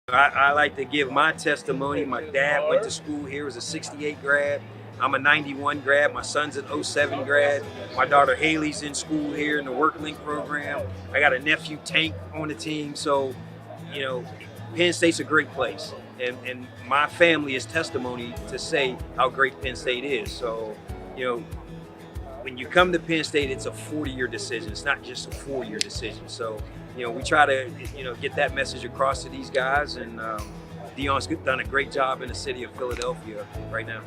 I like to give my testimony. My dad went to school here, was a 68 grad. I'm a 91 grad. My son's an '07 grad. My daughter Haley's in school here in the WorkLink program. I got a nephew Tank on the team. So, you know, Penn State's a great place. And my family is testimony to say how great Penn State is. So, you know, when you come to Penn State, it's a 40-year decision. It's not just a 4-year decision. So, we try to, get that message across to these guys. And Deion's done a great job in the city of Philadelphia right now.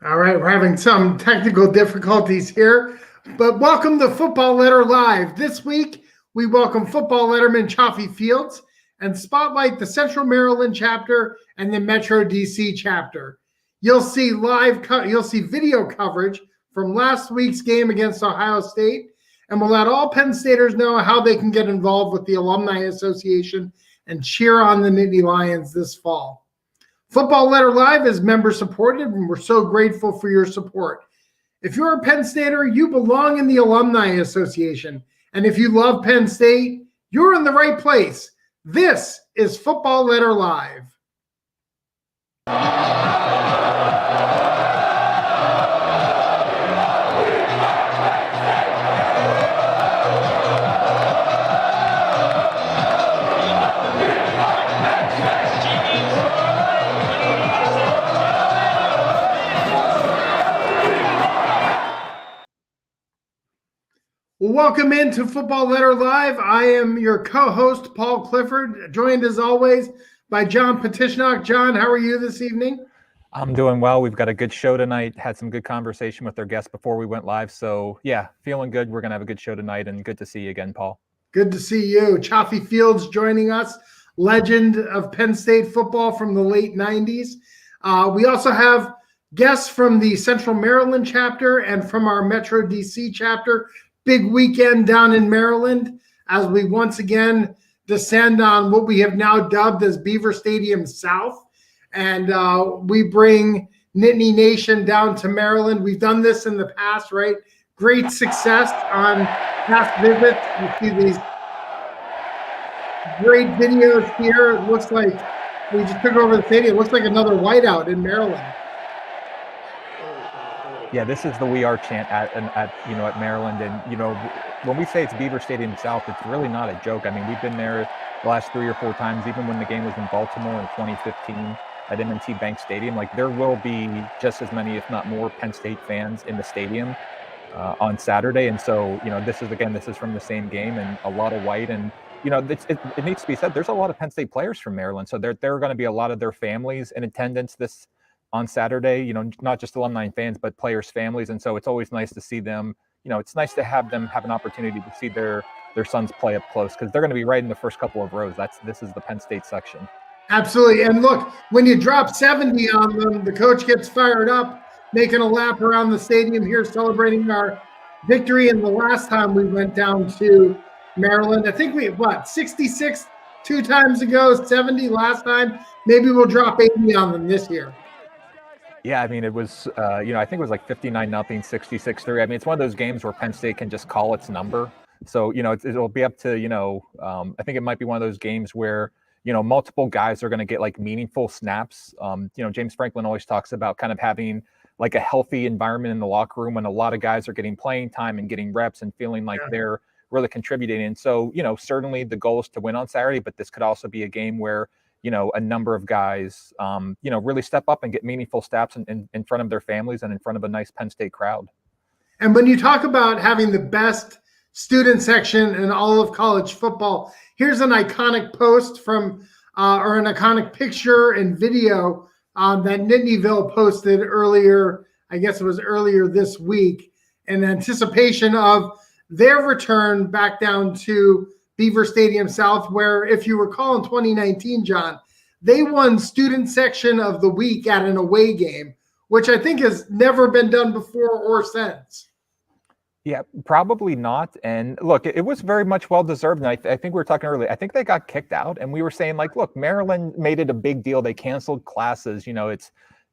All right, we're having some technical difficulties here, but welcome to Football Letter Live. This week, we welcome football letterman Chaffee Fields and spotlight the Central Maryland chapter and the Metro DC chapter. You'll see video coverage from last week's game against Ohio State, and we'll let all Penn Staters know how they can get involved with the Alumni Association and cheer on the Nittany Lions this fall. Football Letter Live is member supported, and we're so grateful for your support. If you're a Penn Stater, you belong in the Alumni Association. And if you love Penn State, you're in the right place. This is Football Letter Live. Welcome into Football Letter Live. I am your co-host, Paul Clifford, joined as always by John Petishnock. John, how are you this evening? I'm doing well. We've got a good show tonight. Had some good conversation with our guests before we went live. So, yeah, feeling good. We're going to have a good show tonight, and good to see you again, Paul. Good to see you. Chaffee Fields joining us, legend of Penn State football from the late 90s. We also have guests from the Central Maryland chapter and from our Metro DC chapter. Big weekend down in Maryland as we once again descend on what we have now dubbed as Beaver Stadium South. And we bring Nittany Nation down to Maryland. We've done this in the past, right? Great success on past visits. You see these great videos here. It looks like we just took over the stadium. It looks like another whiteout in Maryland. Yeah, this is the "We Are" chant at Maryland, and when we say it's Beaver Stadium South, it's really not a joke. I mean, we've been there the last 3 or 4 times, even when the game was in Baltimore in 2015 at M&T Bank Stadium. Like, there will be just as many, if not more, Penn State fans in the stadium on Saturday. And so, this is from the same game, and a lot of white. And it needs to be said, there's a lot of Penn State players from Maryland, so there are going to be a lot of their families in attendance on Saturday, not just alumni fans, but players' families. And so it's always nice to see them. It's nice to have them have an opportunity to see their sons play up close, because they're going to be right in the first couple of rows. This is the Penn State section. Absolutely. And look, when you drop 70 on them, the coach gets fired up, making a lap around the stadium here, celebrating our victory. And the last time we went down to Maryland, I think 66 2 times ago, 70 last time. Maybe we'll drop 80 on them this year. Yeah, I mean, it was, I think it was like 59-0, 66-3. I mean, it's one of those games where Penn State can just call its number. So, it'll be up to, I think it might be one of those games where, multiple guys are going to get like meaningful snaps. James Franklin always talks about kind of having like a healthy environment in the locker room when a lot of guys are getting playing time and getting reps and feeling like they're really contributing. And so, certainly the goal is to win on Saturday, but this could also be a game where, a number of guys, really step up and get meaningful snaps in front of their families and in front of a nice Penn State crowd. And when you talk about having the best student section in all of college football, here's an iconic post from, or an iconic picture and video that Nittanyville posted earlier, I guess it was earlier this week, in anticipation of their return back down to Beaver Stadium South, where, if you recall, in 2019, John, they won student section of the week at an away game, which I think has never been done before or since. Yeah, probably not. And look, it was very much well-deserved. And I think we were talking earlier, I think they got kicked out, and we were saying, like, look, Maryland made it a big deal. They canceled classes,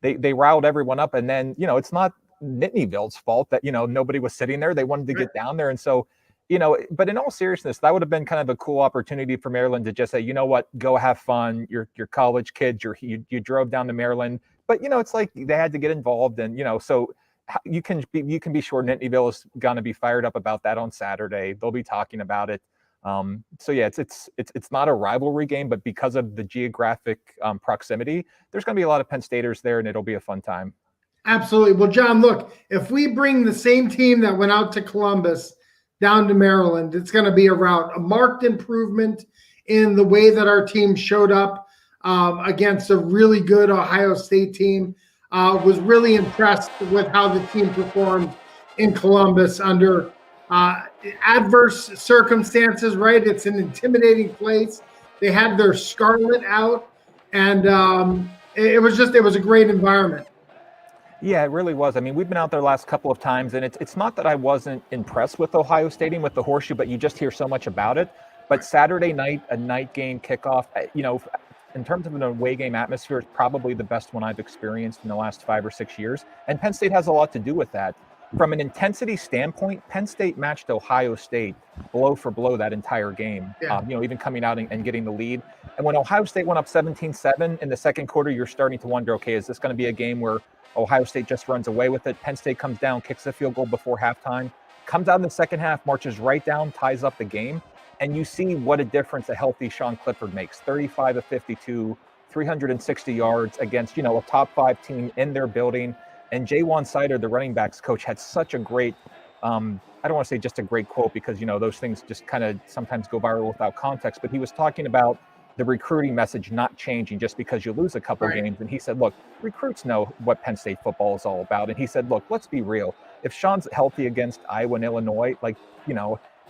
they riled everyone up. And then, it's not Nittanyville's fault that, nobody was sitting there. They wanted to get down there. And so, but in all seriousness, that would have been kind of a cool opportunity for Maryland to just say, you know what, go have fun. You're college kids. You drove down to Maryland, but it's like they had to get involved, and so you can be sure Nittanyville is going to be fired up about that on Saturday. They'll be talking about it. So yeah, it's not a rivalry game, but because of the geographic proximity, there's going to be a lot of Penn Staters there, and it'll be a fun time. Absolutely. Well, John, look, if we bring the same team that went out to Columbus down to Maryland, it's going to be a marked improvement in the way that our team showed up against a really good Ohio State team. Was really impressed with how the team performed in Columbus under adverse circumstances, right? It's an intimidating place. They had their scarlet out, and it was a great environment. Yeah, it really was. I mean, we've been out there the last couple of times, and it's not that I wasn't impressed with Ohio Stadium, with the Horseshoe, but you just hear so much about it. But Saturday night, a night game kickoff, in terms of an away game atmosphere, it's probably the best one I've experienced in the last 5 or 6 years. And Penn State has a lot to do with that. From an intensity standpoint, Penn State matched Ohio State blow for blow that entire game, even coming out and getting the lead. And when Ohio State went up 17-7 in the second quarter, you're starting to wonder, okay, is this going to be a game where Ohio State just runs away with it? Penn State comes down, kicks a field goal before halftime, comes out in the second half, marches right down, ties up the game. And you see what a difference a healthy Sean Clifford makes. 35 of 52, 360 yards against, a top 5 team in their building. And Jaywan Sider, the running backs coach, had such a great, I don't want to say just a great quote, because, those things just kind of sometimes go viral without context. But he was talking about the recruiting message not changing just because you lose a couple games. And he said, look, recruits know what Penn State football is all about. And he said, look, let's be real. If Sean's healthy against Iowa and Illinois,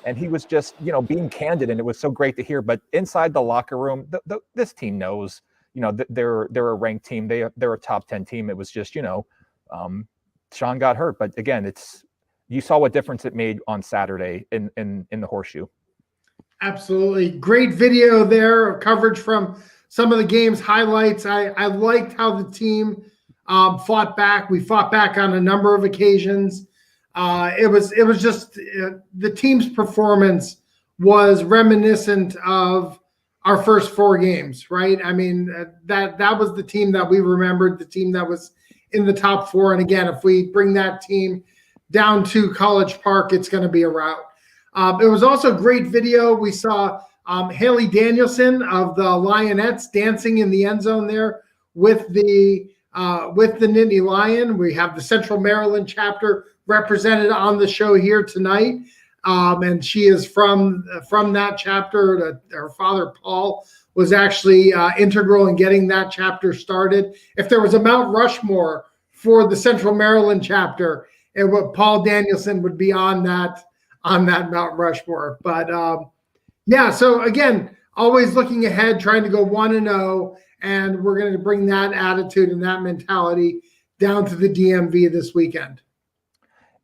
and he was just, being candid, and it was so great to hear. But inside the locker room, this team knows, they're a ranked team. They're a top 10 team. It was just, Sean got hurt. But again, you saw what difference it made on Saturday in the Horseshoe. Absolutely. Great video there of coverage from some of the game's highlights. I liked how the team fought back. We fought back on a number of occasions. It was just the team's performance was reminiscent of our first 4 games, right? I mean, that was the team that we remembered, the team that was in the top 4. And again, if we bring that team down to College Park, it's going to be a rout. It was also a great video. We saw Haley Danielson of the Lionettes dancing in the end zone there with the Nittany Lion. We have the Central Maryland chapter represented on the show here tonight. And she is from that chapter. Her father, Paul, was actually integral in getting that chapter started. If there was a Mount Rushmore for the Central Maryland chapter, Paul Danielson would be on that Mount Rushmore. But so again, always looking ahead, trying to go 1-0, and we're going to bring that attitude and that mentality down to the DMV this weekend.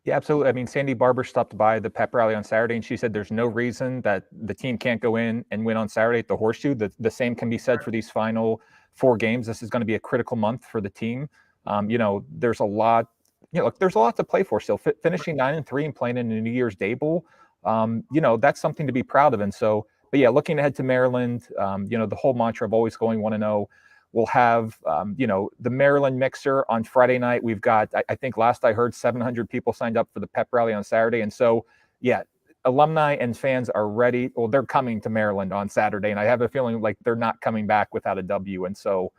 Yeah, absolutely. I mean, Sandy Barber stopped by the pep rally on Saturday, and she said there's no reason that the team can't go in and win on Saturday at the Horseshoe. The same can be said for these final 4 games. This is going to be a critical month for the team. There's a lot. There's a lot to play for still. Finishing 9-3 and playing in a New Year's Day Bowl, that's something to be proud of. And so, but yeah, looking ahead to Maryland, the whole mantra of always going 1-0. We'll have, the Maryland Mixer on Friday night. We've got, I think last I heard, 700 people signed up for the pep rally on Saturday. And so, yeah, alumni and fans are ready. Well, they're coming to Maryland on Saturday, and I have a feeling like they're not coming back without a W. And so,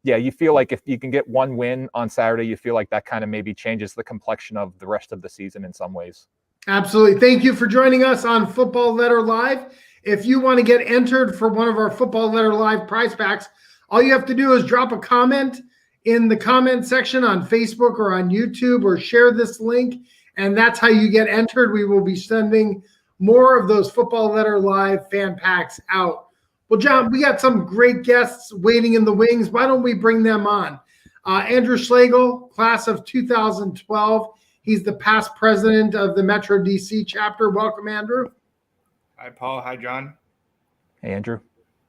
you feel like if you can get one win on Saturday, you feel like that kind of maybe changes the complexion of the rest of the season in some ways. Absolutely. Thank you for joining us on Football Letter Live. If you want to get entered for one of our Football Letter Live prize packs, all you have to do is drop a comment in the comment section on Facebook or on YouTube, or share this link, and that's how you get entered. We will be sending more of those Football Letter Live fan packs out. Well, John, we got some great guests waiting in the wings. Why don't we bring them on? Andrew Schlegel, class of 2012. He's the past president of the Metro DC chapter. Welcome, Andrew. Hi, Paul. Hi, John. Hey, Andrew.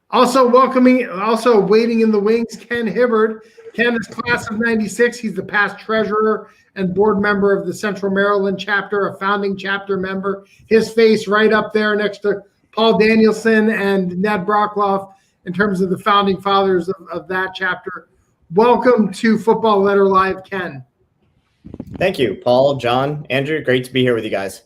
Also waiting in the wings, Ken Hibbard. Ken is class of 96. He's the past treasurer and board member of the Central Maryland chapter, a founding chapter member. His face right up there next to Paul Danielson and Ned Brockloff in terms of the founding fathers of that chapter. Welcome to Football Letter Live, Ken. Thank you, Paul, John, Andrew. Great to be here with you guys.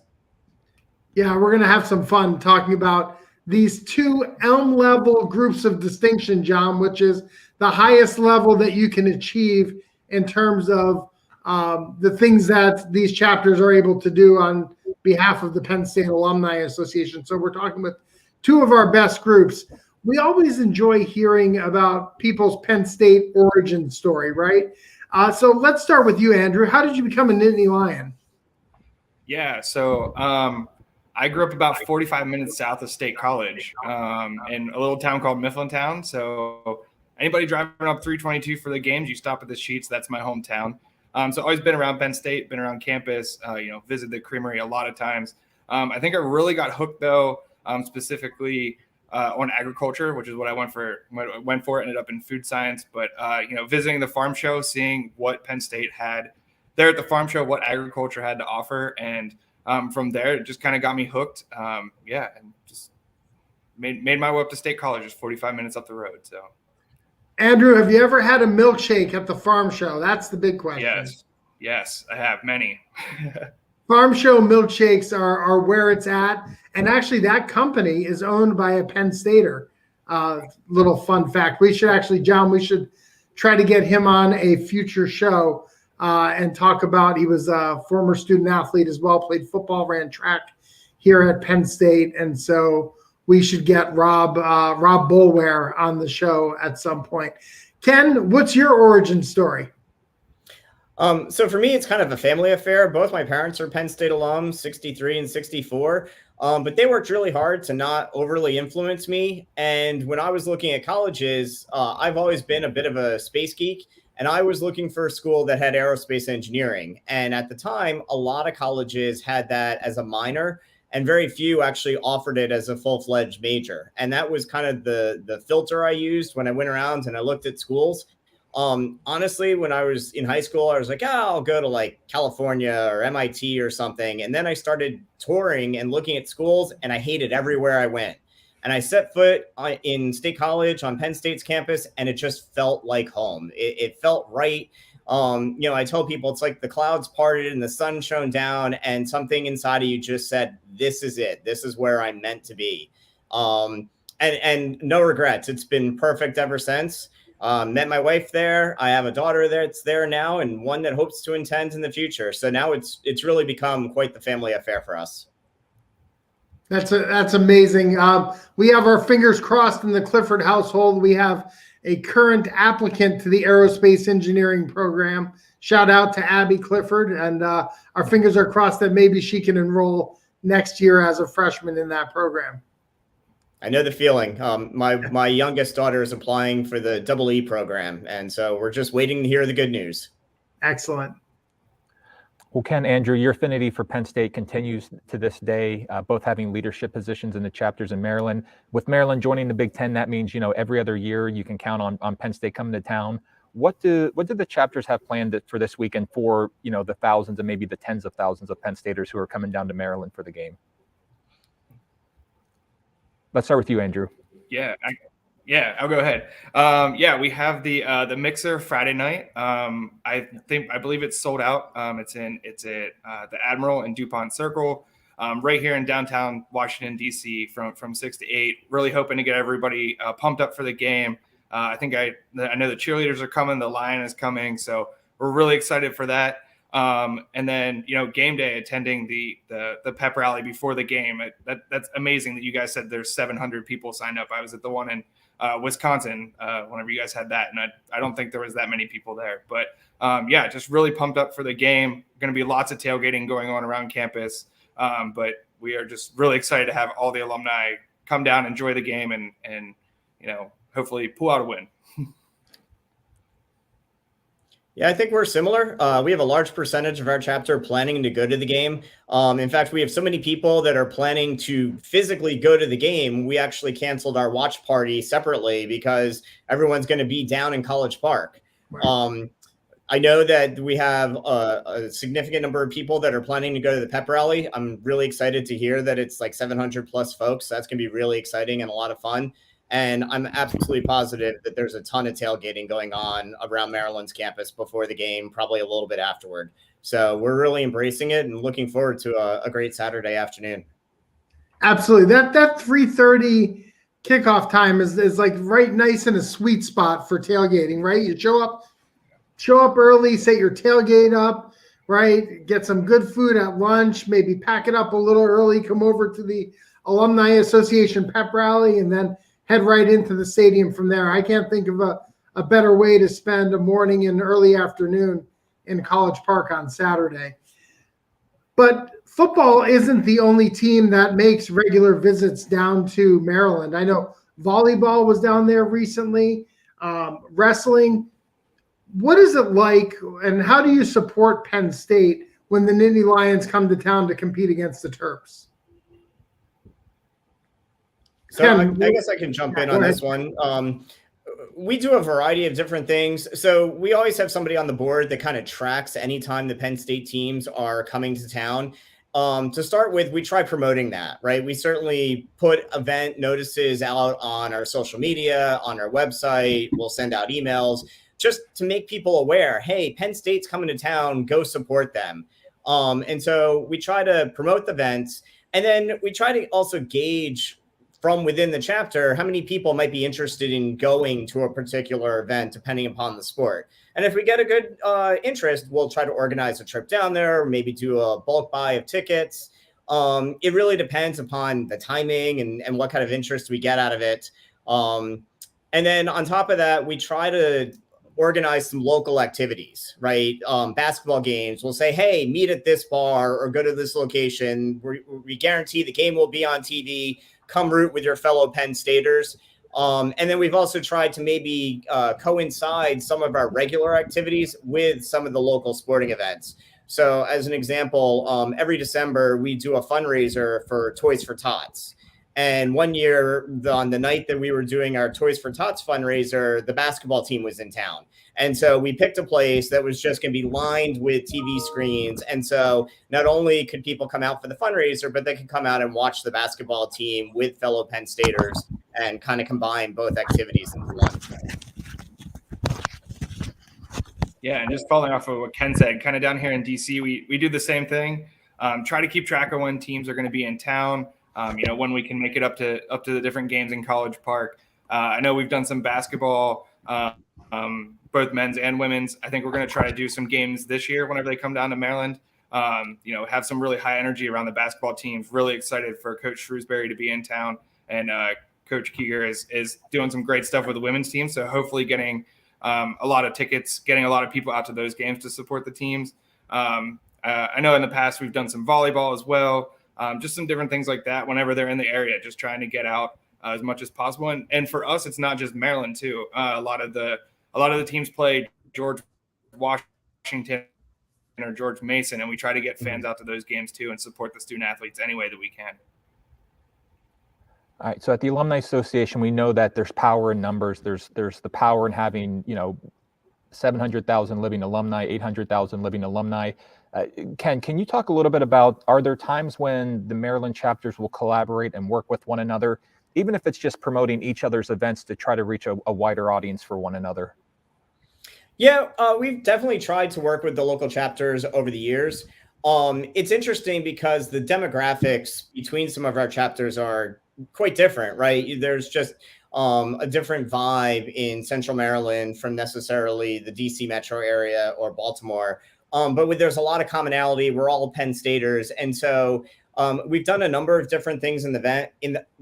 Yeah, we're going to have some fun talking about these two Elm level groups of distinction, John, which is the highest level that you can achieve in terms of the things that these chapters are able to do on behalf of the Penn State Alumni Association. So we're talking with two of our best groups. We always enjoy hearing about people's Penn State origin story, right? So let's start with you, Andrew. How did you become a Nittany Lion? Yeah, so I grew up about 45 minutes south of State College in a little town called Mifflintown. So anybody driving up 322 for the games, you stop at the Sheets. That's my hometown. So always been around Penn State, been around campus, visited the creamery a lot of times. I think I really got hooked, though, specifically on agriculture, which is what I went for. Ended up in food science. But, visiting the farm show, seeing what Penn State had there at the farm show, what agriculture had to offer. And from there, it just kind of got me hooked. And just made my way up to State College, just 45 minutes up the road. So, Andrew, have you ever had a milkshake at the farm show? That's the big question. Yes, I have many. Farm show milkshakes are where it's at. And actually, that company is owned by a Penn Stater. Little fun fact. We should try to get him on a future show and talk about, he was a former student athlete as well, played football, ran track here at Penn State. And so we should get Rob Boulware on the show at some point. Ken, what's your origin story? So for me, it's kind of a family affair. Both my parents are Penn State alums, 63 and 64. But they worked really hard to not overly influence me. And when I was looking at colleges, I've always been a bit of a space geek. And I was looking for a school that had aerospace engineering. And at the time, a lot of colleges had that as a minor, and very few actually offered it as a full-fledged major. And that was kind of the filter I used when I went around and I looked at schools. Honestly, when I was in high school, I was like, I'll go to like California or MIT or something. And then I started touring and looking at schools, and I hated everywhere I went. And I set foot in State College on Penn State's campus, and it just felt like home. It felt right. I tell people it's like the clouds parted and the sun shone down, and something inside of you just said, this is it. This is where I'm meant to be. And no regrets. It's been perfect ever since. Met my wife there. I have a daughter that's there now, and one that hopes to attend in the future. So now it's really become quite the family affair for us. That's amazing. We have our fingers crossed in the Clifford household. We have a current applicant to the aerospace engineering program. Shout out to Abby Clifford, and our fingers are crossed that maybe she can enroll next year as a freshman in that program. I know the feeling. My youngest daughter is applying for the EE program, and so we're just waiting to hear the good news. Excellent. Well, Ken, Andrew, your affinity for Penn State continues to this day, both having leadership positions in the chapters in Maryland. With Maryland joining the Big Ten, that means, every other year you can count on Penn State coming to town. What do the chapters have planned for this weekend for, the thousands and maybe the tens of thousands of Penn Staters who are coming down to Maryland for the game? Let's start with you, Andrew. Yeah, Yeah, I'll go ahead. We have the mixer Friday night. I believe it's sold out. It's at the Admiral in DuPont Circle, right here in downtown Washington D.C. from 6 to 8. Really hoping to get everybody pumped up for the game. I know the cheerleaders are coming. The Lion is coming, so we're really excited for that. And then game day, attending the pep rally before the game. That's amazing that you guys said there's 700 people signed up. I was at the one in Wisconsin whenever you guys had that, and I don't think there was that many people there. But just really pumped up for the game. Going to be lots of tailgating going on around campus, but we are just really excited to have all the alumni come down, enjoy the game, and hopefully pull out a win. Yeah, I think we're similar. We have a large percentage of our chapter planning to go to the game. In fact, we have so many people that are planning to physically go to the game. We actually canceled our watch party separately because everyone's going to be down in College Park. Right. I know that we have a significant number of people that are planning to go to the pep rally. I'm really excited to hear that it's like 700 plus folks. That's going to be really exciting and a lot of fun. And I'm absolutely positive that there's a ton of tailgating going on around Maryland's campus before the game, probably a little bit afterward. So we're really embracing it and looking forward to a great Saturday afternoon. Absolutely. That 3:30 kickoff time is like right nice in a sweet spot for tailgating, right? You show up early, set your tailgate up, right? Get some good food at lunch, maybe pack it up a little early, come over to the Alumni Association pep rally, and then head right into the stadium from there. I can't think of a better way to spend a morning and early afternoon in College Park on Saturday. But football isn't the only team that makes regular visits down to Maryland. I know volleyball was down there recently, wrestling. What is it like, and how do you support Penn State when the Nittany Lions come to town to compete against the Terps? So I guess I can jump in on this one. We do a variety of different things. So we always have somebody on the board that kind of tracks anytime the Penn State teams are coming to town. To start with, we try promoting that, right? We certainly put event notices out on our social media, on our website. We'll send out emails just to make people aware, hey, Penn State's coming to town, go support them. And so we try to promote the events, and then we try to also gauge from within the chapter how many people might be interested in going to a particular event, depending upon the sport. And if we get a good interest, we'll try to organize a trip down there, maybe do a bulk buy of tickets. It really depends upon the timing and what kind of interest we get out of it. And then on top of that, we try to organize some local activities, right? Basketball games. We'll say, hey, meet at this bar or go to this location. We guarantee the game will be on TV. Come root with your fellow Penn Staters. And then we've also tried to maybe coincide some of our regular activities with some of the local sporting events. So as an example, every December, we do a fundraiser for Toys for Tots. And one year, on the night that we were doing our Toys for Tots fundraiser, the basketball team was in town. And so we picked a place that was just going to be lined with TV screens. And so not only could people come out for the fundraiser, but they could come out and watch the basketball team with fellow Penn Staters and kind of combine both activities into one. Yeah, and just following off of what Ken said, kind of down here in DC, we do the same thing. Try to keep track of when teams are going to be in town. When we can make it up to the different games in College Park. I know we've done some basketball, both men's and women's. I think we're going to try to do some games this year whenever they come down to Maryland. Have some really high energy around the basketball teams. Really excited for Coach Shrewsbury to be in town, and Coach Keeger is doing some great stuff with the women's team. So hopefully getting a lot of tickets, getting a lot of people out to those games to support the teams. I know in the past we've done some volleyball as well. Just some different things like that whenever they're in the area, just trying to get out as much as possible. And for us, it's not just Maryland too. A lot of the teams play George Washington or George Mason, and we try to get fans out to those games too and support the student athletes any way that we can. All right. So at the Alumni Association, we know that there's power in numbers. There's the power in having, 700,000 living alumni, 800,000 living alumni. Ken, can you talk a little bit about, are there times when the Maryland chapters will collaborate and work with one another? even if it's just promoting each other's events to try to reach a wider audience for one another? Yeah, we've definitely tried to work with the local chapters over the years. It's interesting because the demographics between some of our chapters are quite different, right? There's just a different vibe in Central Maryland from necessarily the DC metro area or Baltimore. But there's a lot of commonality. We're all Penn Staters. And so we've done a number of different things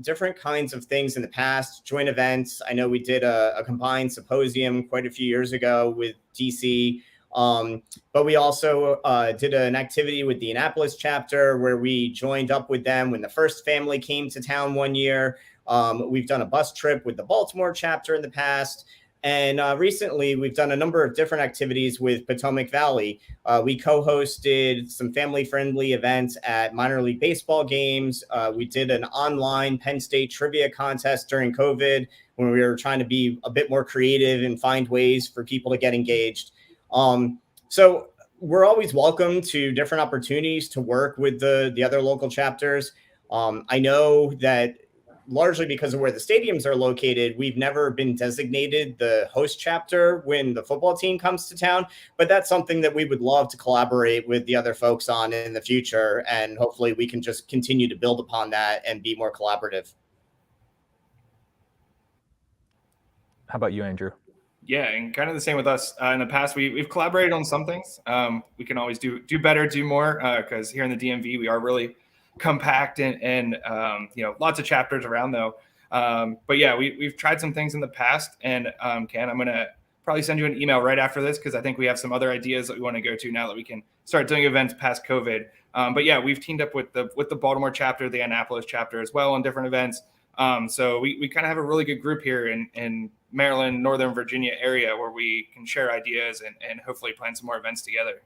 different kinds of things in the past, joint events. I know we did a combined symposium quite a few years ago with DC. But we also did an activity with the Annapolis chapter where we joined up with them when the first family came to town one year. We've done a bus trip with the Baltimore chapter in the past. And recently, we've done a number of different activities with Potomac Valley. We co-hosted some family-friendly events at minor league baseball games. We did an online Penn State trivia contest during COVID when we were trying to be a bit more creative and find ways for people to get engaged. So we're always welcome to different opportunities to work with the other local chapters. I know that largely because of where the stadiums are located, we've never been designated the host chapter when the football team comes to town, but that's something that we would love to collaborate with the other folks on in the future. And hopefully we can just continue to build upon that and be more collaborative. How about you, Andrew? Yeah, and kind of the same with us. In the past, we've collaborated on some things. We can always do better, do more, because here in the DMV, we are really compact and lots of chapters around though. But yeah, we've tried some things in the past, and Ken, I'm gonna probably send you an email right after this because I think we have some other ideas that we want to go to now that we can start doing events past COVID. But yeah, we've teamed up with the Baltimore chapter, the Annapolis chapter as well on different events. So we kind of have a really good group here in Maryland, Northern Virginia area where we can share ideas and hopefully plan some more events together.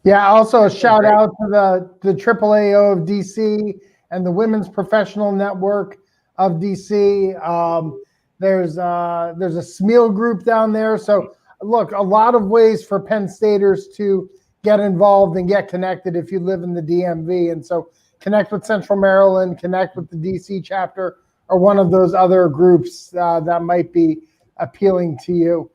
Yeah, also a shout out to the AAAO of DC and the Women's Professional Network of DC. There's a SMEAL group down there. So look, a lot of ways for Penn Staters to get involved and get connected if you live in the DMV. And so connect with Central Maryland, connect with the DC chapter, or one of those other groups that might be appealing to you.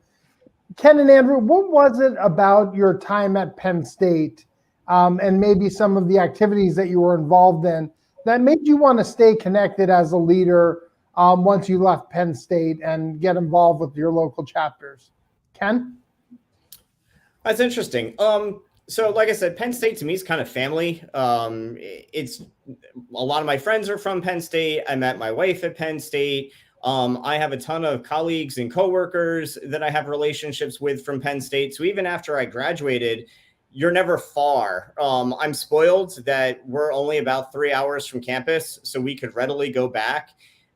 Ken and Andrew, what was it about your time at Penn State and maybe some of the activities that you were involved in that made you want to stay connected as a leader once you left Penn State and get involved with your local chapters? Ken? That's interesting. So like I said, Penn State to me is kind of family. It's a lot of my friends are from Penn State. I met my wife at Penn State. I have a ton of colleagues and coworkers that I have relationships with from Penn State. So even after I graduated, you're never far. I'm spoiled that we're only about 3 hours from campus, so we could readily go back.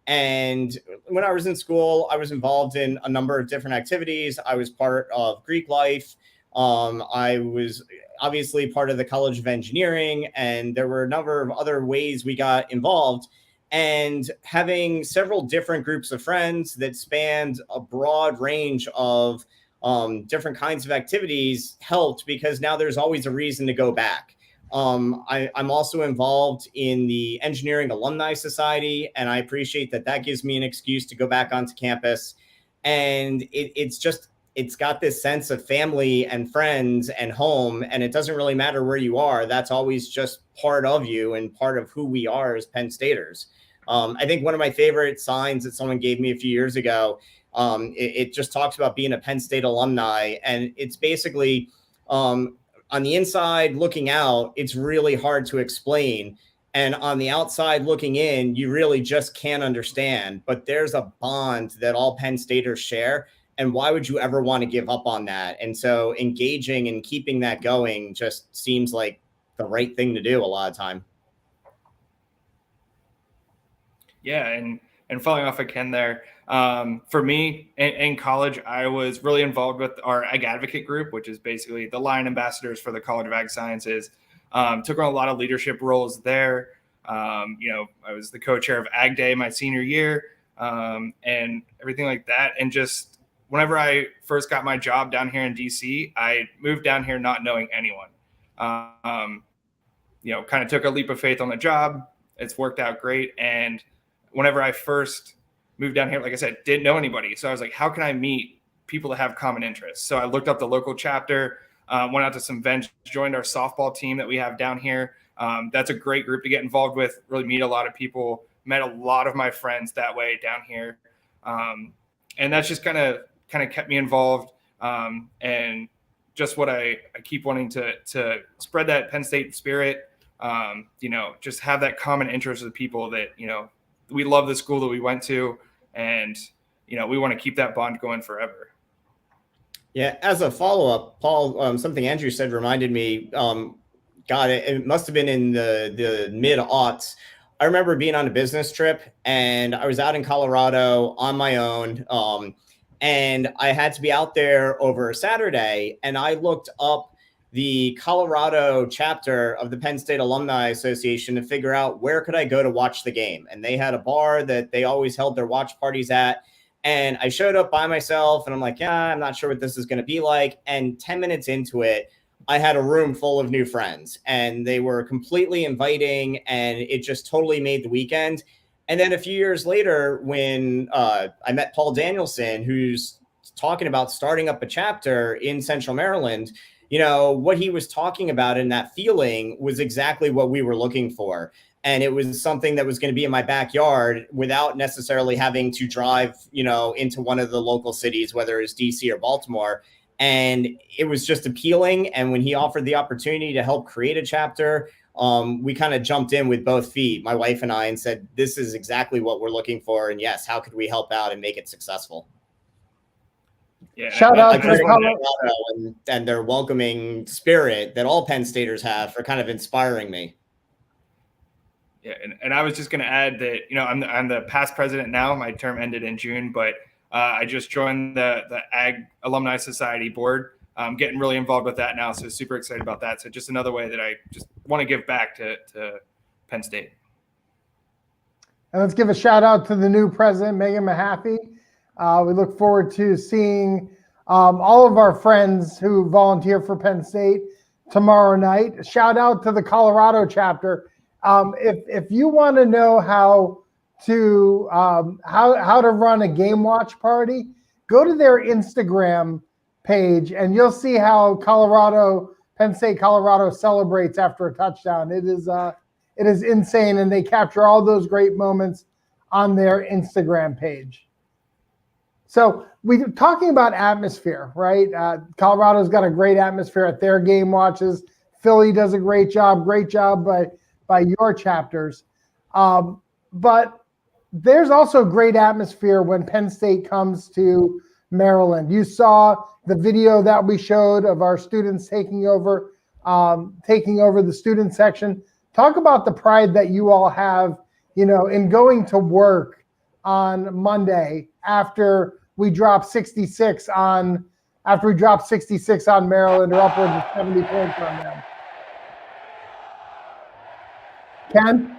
And when I was in school, I was involved in a number of different activities. I was part of Greek life. I was obviously part of the College of Engineering, and there were a number of other ways we got involved. And having several different groups of friends that spanned a broad range of different kinds of activities helped because now there's always a reason to go back. I'm also involved in the Engineering Alumni Society, and I appreciate that gives me an excuse to go back onto campus. And it's got this sense of family and friends and home, and it doesn't really matter where you are. That's always just part of you and part of who we are as Penn Staters. I think one of my favorite signs that someone gave me a few years ago, it just talks about being a Penn State alumni. And it's basically on the inside looking out, it's really hard to explain. And on the outside looking in, you really just can't understand. But there's a bond that all Penn Staters share. And why would you ever want to give up on that? And so engaging and keeping that going just seems like the right thing to do a lot of time. Yeah, and following off of Ken there, for me in college, I was really involved with our Ag Advocate group, which is basically the Lion ambassadors for the College of Ag Sciences. Took on a lot of leadership roles there. I was the co-chair of Ag Day my senior year and everything like that. And just whenever I first got my job down here in DC, I moved down here not knowing anyone. Kind of took a leap of faith on the job. It's worked out great. And whenever I first moved down here, like I said, didn't know anybody. So I was like, how can I meet people that have common interests? So I looked up the local chapter, went out to some events, joined our softball team that we have down here. That's a great group to get involved with, really meet a lot of people, met a lot of my friends that way down here. And that's just kind of kept me involved. And just what I keep wanting to spread that Penn State spirit, just have that common interest with people that, we love the school that we went to, and, we want to keep that bond going forever. Yeah. As a follow-up, Paul, something Andrew said reminded me, it must have been in the mid-aughts. I remember being on a business trip, and I was out in Colorado on my own. And I had to be out there over a Saturday, and I looked up the Colorado chapter of the Penn State Alumni Association to figure out where could I go to watch the game. And they had a bar that they always held their watch parties at. And I showed up by myself, and I'm like, I'm not sure what this is going to be like. And 10 minutes into it, I had a room full of new friends, and they were completely inviting, and it just totally made the weekend. And then a few years later, when I met Paul Danielson, who's talking about starting up a chapter in Central Maryland, what he was talking about in that feeling was exactly what we were looking for. And it was something that was going to be in my backyard without necessarily having to drive, into one of the local cities, whether it's DC or Baltimore. And it was just appealing. And when he offered the opportunity to help create a chapter, we kind of jumped in with both feet, my wife and I, and said, this is exactly what we're looking for. And yes, how could we help out and make it successful? Yeah, Shout out to the Colorado and their welcoming spirit that all Penn Staters have for kind of inspiring me. Yeah, and I was just going to add that, I'm the past president now. My term ended in June, but I just joined the Ag Alumni Society board. I'm getting really involved with that now, so super excited about that. So just another way that I just want to give back to Penn State. And let's give a shout out to the new president, Megan Mahaffey. We look forward to seeing all of our friends who volunteer for Penn State tomorrow night. Shout out to the Colorado chapter. If you want to know how to run a game watch party, go to their Instagram page and you'll see how Penn State Colorado celebrates after a touchdown. It is insane, and they capture all those great moments on their Instagram page. So we're talking about atmosphere, right? Colorado's got a great atmosphere at their game watches. Philly does a great job by your chapters. But there's also great atmosphere when Penn State comes to Maryland. You saw the video that we showed of our students taking over the student section. Talk about the pride that you all have, in going to work on Monday after we dropped 66 on Maryland, or upwards of 70 points on them. Ken?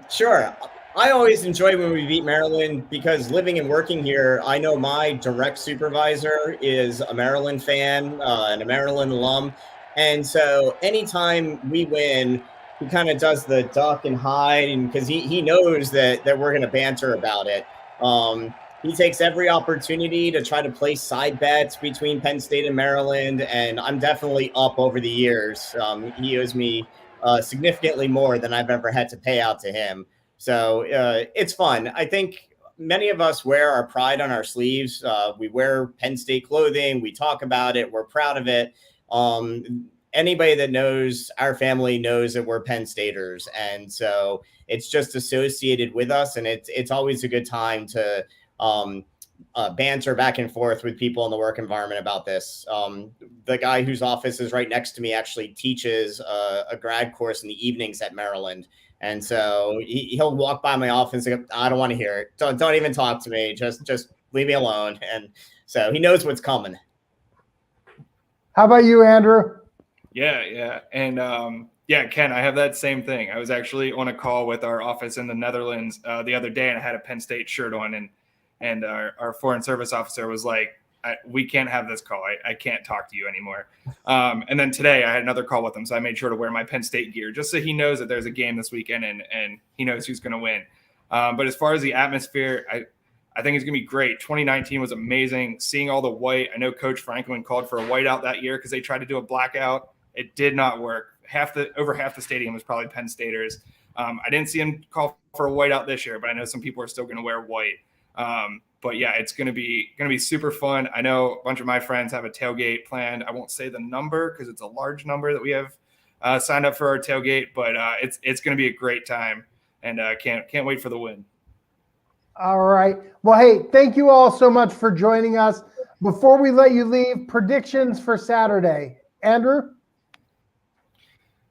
Sure. I always enjoy when we beat Maryland because living and working here, I know my direct supervisor is a Maryland fan and a Maryland alum. And so anytime we win, he kind of does the duck and hide, and because he knows that we're going to banter about it. He takes every opportunity to try to place side bets between Penn State and Maryland, and I'm definitely up over the years. He owes me significantly more than I've ever had to pay out to him. So it's fun. I think many of us wear our pride on our sleeves. We wear Penn State clothing. We talk about it. We're proud of it. Anybody that knows our family knows that we're Penn Staters. And so it's just associated with us. And it's always a good time to banter back and forth with people in the work environment about this. The guy whose office is right next to me actually teaches a grad course in the evenings at Maryland. And so he'll walk by my office and go, I don't want to hear it. Don't even talk to me. Just leave me alone. And so he knows what's coming. How about you, Andrew? Yeah. And Ken, I have that same thing. I was actually on a call with our office in the Netherlands the other day, and I had a Penn State shirt on, and our foreign service officer was like, we can't have this call. I can't talk to you anymore. And then today I had another call with him, so I made sure to wear my Penn State gear just so he knows that there's a game this weekend and he knows who's going to win. But as far as the atmosphere, I think it's going to be great. 2019 was amazing. Seeing all the white. I know Coach Franklin called for a whiteout that year because they tried to do a blackout. It did not work. Over half the stadium was probably Penn Staters. I didn't see him call for a whiteout this year, but I know some people are still going to wear white. But yeah, it's going to be super fun. I know a bunch of my friends have a tailgate planned. I won't say the number because it's a large number that we have signed up for our tailgate, but it's going to be a great time, and can't wait for the win. All right. Well, hey, thank you all so much for joining us. Before we let you leave, predictions for Saturday. Andrew?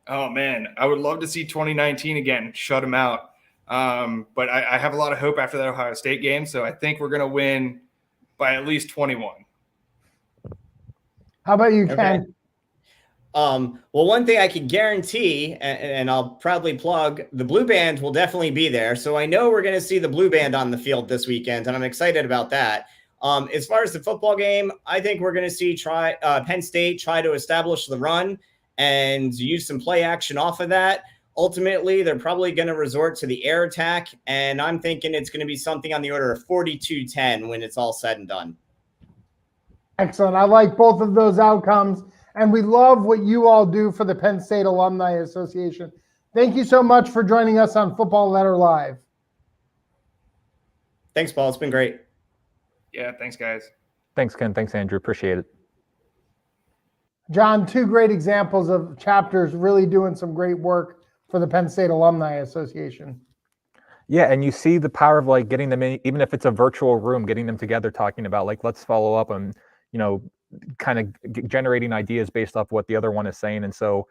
Oh, man, I would love to see 2019 again, shut them out. But I have a lot of hope after that Ohio State game, so I think we're going to win by at least 21. How about you, Ken? Okay. Well, one thing I can guarantee, and I'll proudly plug, the Blue Band will definitely be there. So I know we're going to see the Blue Band on the field this weekend, and I'm excited about that. As far as the football game, I think we're going to see Penn State try to establish the run and use some play action off of that. Ultimately, they're probably going to resort to the air attack, and I'm thinking it's going to be something on the order of 42-10 when it's all said and done. Excellent. I like both of those outcomes. And we love what you all do for the Penn State Alumni Association. Thank you so much for joining us on Football Letter Live. Thanks, Paul. It's been great. Yeah, thanks, guys. Thanks, Ken. Thanks, Andrew. Appreciate it. John, two great examples of chapters really doing some great work for the Penn State Alumni Association. Yeah, and you see the power of like getting them in, even if it's a virtual room, getting them together, talking about like, let's follow up on, kind of generating ideas based off what the other one is saying. And so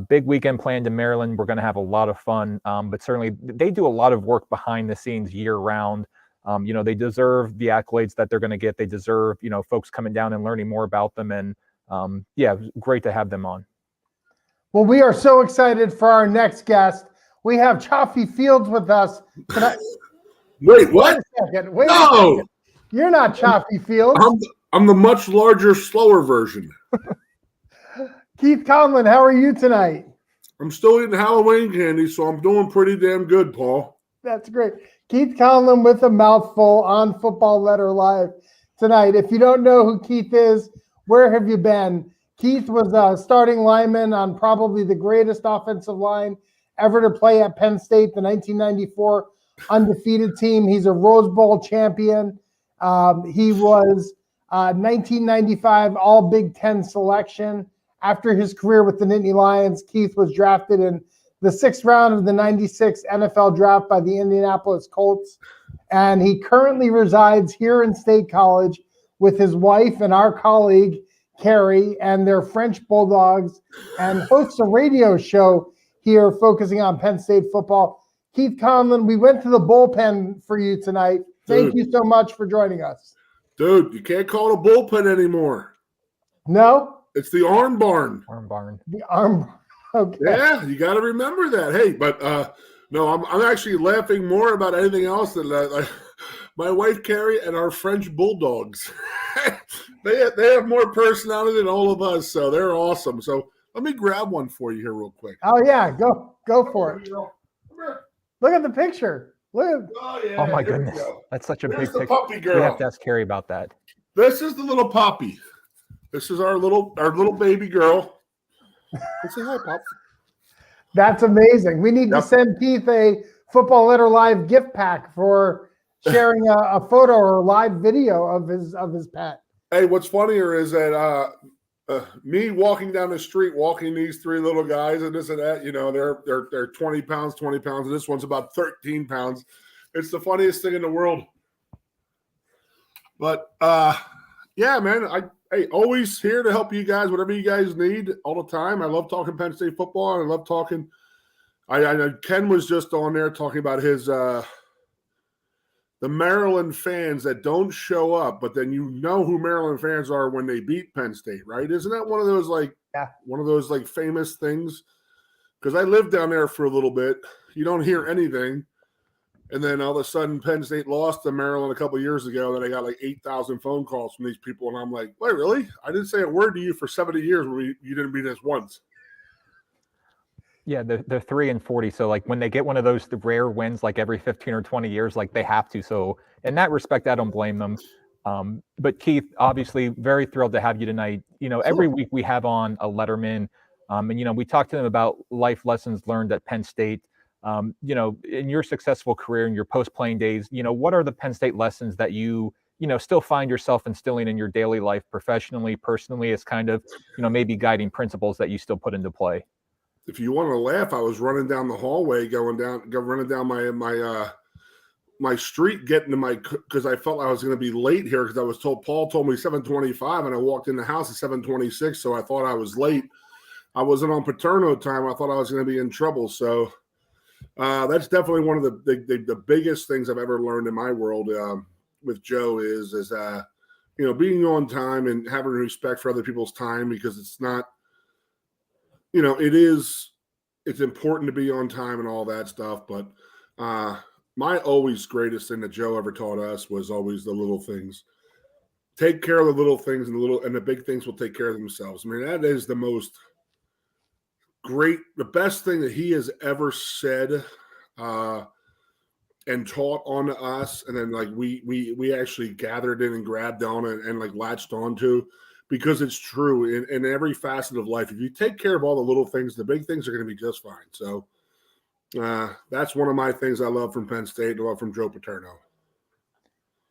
big weekend planned in Maryland. We're going to have a lot of fun, but certainly they do a lot of work behind the scenes year round. They deserve the accolades that they're going to get. They deserve, folks coming down and learning more about them. And great to have them on. Well, we are so excited for our next guest. We have Chaffee Fields with us. Wait, what? Wait a second. You're not Chaffee Fields. I'm the much larger, slower version. Keith Conlin, how are you tonight? I'm still eating Halloween candy, so I'm doing pretty damn good, Paul. That's great. Keith Conlin with a mouthful on Football Letter Live tonight. If you don't know who Keith is, where have you been? Keith was a starting lineman on probably the greatest offensive line ever to play at Penn State, the 1994 undefeated team. He's a Rose Bowl champion. He was 1995 All Big Ten selection. After his career with the Nittany Lions, Keith was drafted in the 6th round of the 96 NFL draft by the Indianapolis Colts. And he currently resides here in State College with his wife and our colleague, Carrie, and their French Bulldogs, and hosts a radio show here focusing on Penn State football. Keith Conlin, we went to the bullpen for you tonight. Thank you so much for joining us. Dude, you can't call it a bullpen anymore. No? It's the arm barn. Arm barn. The arm. Okay. Yeah, you got to remember that. Hey, but no, I'm actually laughing more about anything else than my wife Carrie and our French Bulldogs. they have more personality than all of us, so they're awesome. So let me grab one for you here real quick. Oh yeah, go for it. Look at the picture. Look. Oh my goodness, that's such a There's big the picture. puppy girl. We have to ask Carrie about that. This is the little Poppy. This is our little baby girl. Say hi, Pop. That's amazing. We need to send Keith a Football Letter Live gift pack for sharing a photo or live video of his pet. Hey, what's funnier is that me walking down the street, walking these three little guys and this and that, they're 20 pounds, and this one's about 13 pounds. It's the funniest thing in the world. But yeah, man, Hey, always here to help you guys, whatever you guys need, all the time. I love talking Penn State football, and I love talking. I know Ken was just on there talking about his the Maryland fans that don't show up, but then you know who Maryland fans are when they beat Penn State, right? Isn't that one of those famous things? Because I lived down there for a little bit. You don't hear anything, And then all of a sudden, Penn State lost to Maryland a couple of years ago. Then I got like 8,000 phone calls from these people. And I'm like, wait, really? I didn't say a word to you for 70 years when you didn't beat us once. Yeah, they're 3-40. So like when they get one of those rare wins, like every 15 or 20 years, like they have to. So in that respect, I don't blame them. But Keith, obviously very thrilled to have you tonight. You know, every week we have on a letterman, and, you know, we talk to them about life lessons learned at Penn State. You know, in your successful career, in your post-playing days, you know, what are the Penn State lessons that you know, still find yourself instilling in your daily life, professionally, personally, as kind of, you know, maybe guiding principles that you still put into play? If you want to laugh, I was running down the hallway, running down my street, getting to because I felt I was going to be late here because Paul told me 7:25, and I walked in the house at 7:26, so I thought I was late. I wasn't on Paterno time. I thought I was going to be in trouble. So that's definitely one of the biggest things I've ever learned in my world with Joe is you know, being on time and having respect for other people's time, because it's not, you know, it's important to be on time and all that stuff. But my always greatest thing that Joe ever taught us was always the little things. Take care of the little things, and the big things will take care of themselves. I mean, that is the best thing that he has ever said and taught on to us. And then like we actually gathered in and grabbed on and like latched onto. Because it's true in every facet of life. If you take care of all the little things, the big things are going to be just fine. So that's one of my things I love from Penn State. I love from Joe Paterno.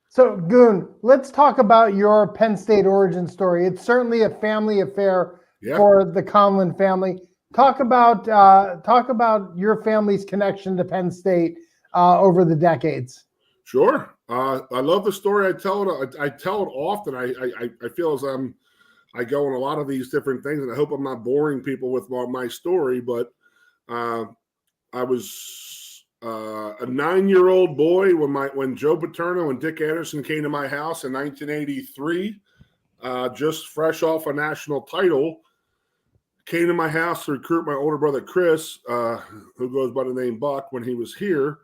So, Goon, let's talk about your Penn State origin story. It's certainly a family affair for the Conlin family. Talk about your family's connection to Penn State over the decades. Sure. I love the story. I tell it often. I feel as I go on a lot of these different things, and I hope I'm not boring people with my story, but I was a 9-year-old boy when Joe Paterno and Dick Anderson came to my house in 1983, just fresh off a national title, came to my house to recruit my older brother Chris, who goes by the name Buck, when he was here.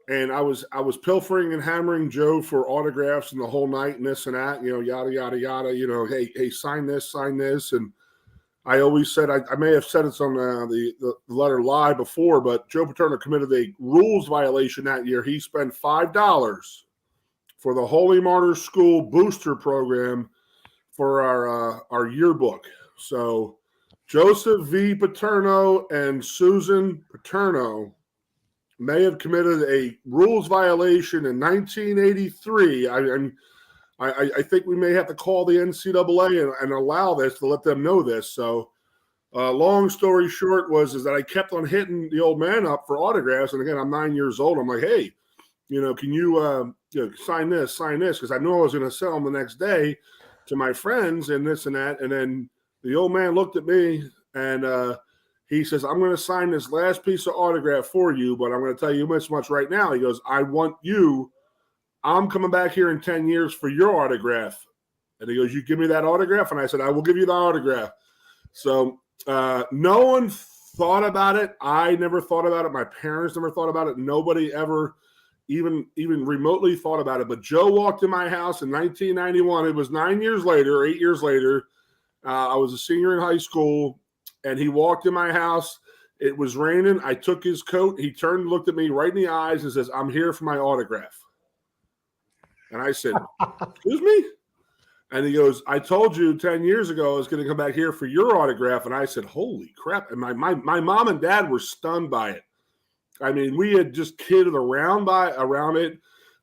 And I was pilfering and hammering Joe for autographs and the whole night and this and that, you know, yada, yada, yada, you know, hey, sign this. And I always said, I may have said it's on the letter lie before, but Joe Paterno committed a rules violation that year. He spent $5 for the Holy Martyrs School booster program for our yearbook. So Joseph V. Paterno and Susan Paterno may have committed a rules violation in 1983. I think we may have to call the NCAA and allow this to let them know this. So long story short is that I kept on hitting the old man up for autographs. And again, I'm 9 years old. I'm like, hey, you know, can you, sign this? Because I knew I was going to sell them the next day to my friends and this and that. And then the old man looked at me and he says, I'm going to sign this last piece of autograph for you, but I'm going to tell you this much right now. He goes, I'm coming back here in 10 years for your autograph. And he goes, you give me that autograph? And I said, I will give you the autograph. So no one thought about it. I never thought about it. My parents never thought about it. Nobody ever even remotely thought about it. But Joe walked in my house in 1991. It was 8 years later. I was a senior in high school. And he walked in my house. It was raining. I took his coat. He turned and looked at me right in the eyes and says, I'm here for my autograph. And I said, excuse me? And he goes, I told you 10 years ago I was going to come back here for your autograph. And I said, holy crap. And my mom and dad were stunned by it. I mean, we had just kidded around it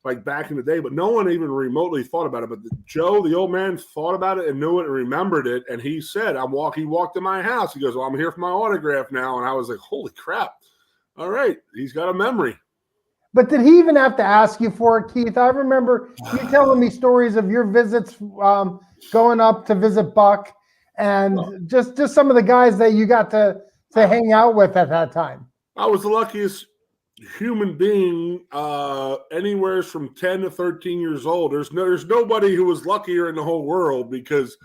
like back in the day, but no one even remotely thought about it. But Joe, the old man, thought about it and knew it and remembered it. And he said, he walked in my house. He goes, well, I'm here for my autograph now. And I was like, holy crap. All right. He's got a memory. But did he even have to ask you for it, Keith? I remember you telling me stories of your visits going up to visit Buck and just some of the guys that you got to hang out with at that time. I was the luckiest human being anywhere from 10 to 13 years old. There's nobody who was luckier in the whole world because,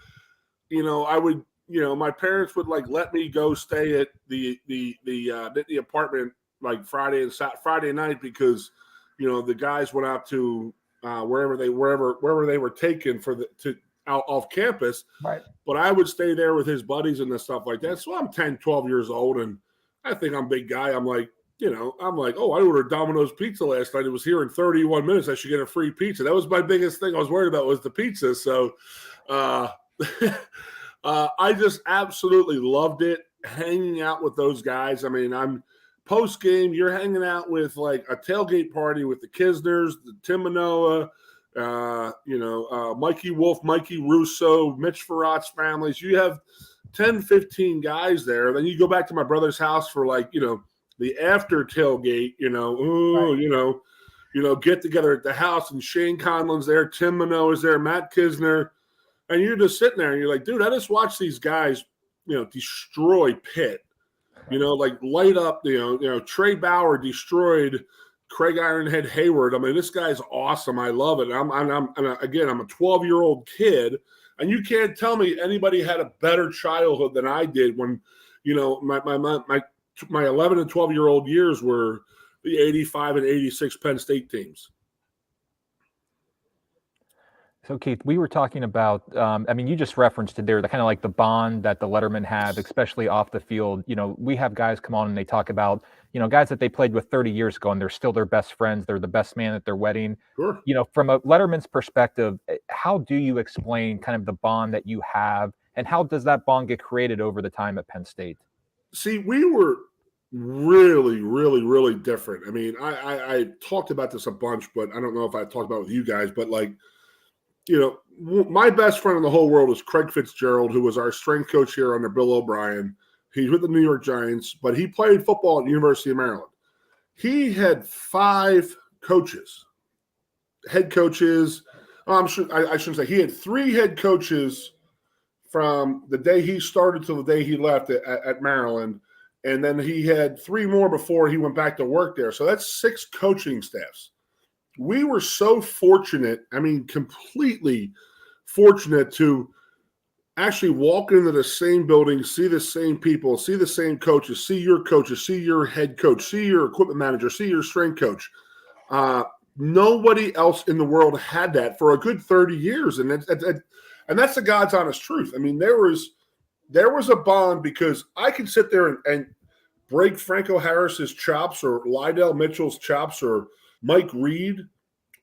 you know, my parents would like let me go stay at the apartment like Friday night because, the guys went out to wherever they were taken out off campus. Right. But I would stay there with his buddies and the stuff like that. So I'm 10, 12 years old, and I think I'm a big guy. I'm like, oh, I ordered Domino's pizza last night. It was here in 31 minutes. I should get a free pizza. That was my biggest thing I was worried about was the pizza. So I just absolutely loved it, hanging out with those guys. I mean, I'm post-game, you're hanging out with like a tailgate party with the Kisners, the Tim Manoa, Mikey Wolf, Mikey Russo, Mitch Farrat's families. You have 10, 15 guys there. Then you go back to my brother's house for like, the after tailgate, get together at the house, and Shane Conlin's there, Tim Manoa is there, Matt Kisner, and you're just sitting there and you're like, dude, I just watched these guys, destroy Pitt, like light up, Trey Bauer destroyed Craig Ironhead Hayward. I mean, this guy's awesome. I love it. I'm a 12-year-old kid, and you can't tell me anybody had a better childhood than I did when, my 11 and 12-year-old years were the 85 and 86 Penn State teams. So, Keith, we were talking about, you just referenced it there, the kind of like the bond that the lettermen have, especially off the field. We have guys come on and they talk about, guys that they played with 30 years ago, and they're still their best friends. They're the best man at their wedding. Sure. From a letterman's perspective, how do you explain kind of the bond that you have, and how does that bond get created over the time at Penn State? See, we were really, really, really different. I mean, I talked about this a bunch, but I don't know if I talked about it with you guys, but like, my best friend in the whole world is Craig Fitzgerald, who was our strength coach here under Bill O'Brien. He's with the New York Giants, but he played football at the University of Maryland. He had 5 coaches, head coaches. I shouldn't say he had 3 head coaches from the day he started till the day he left at Maryland. And then he had 3 more before he went back to work there. So that's 6 coaching staffs. We were so fortunate, completely fortunate to actually walk into the same building, see the same people, see the same coaches, see your head coach, see your equipment manager, see your strength coach. Nobody else in the world had that for a good 30 years. And that's the God's honest truth. I mean, there was a bond because I could sit there and break Franco Harris's chops or Lydell Mitchell's chops or Mike Reed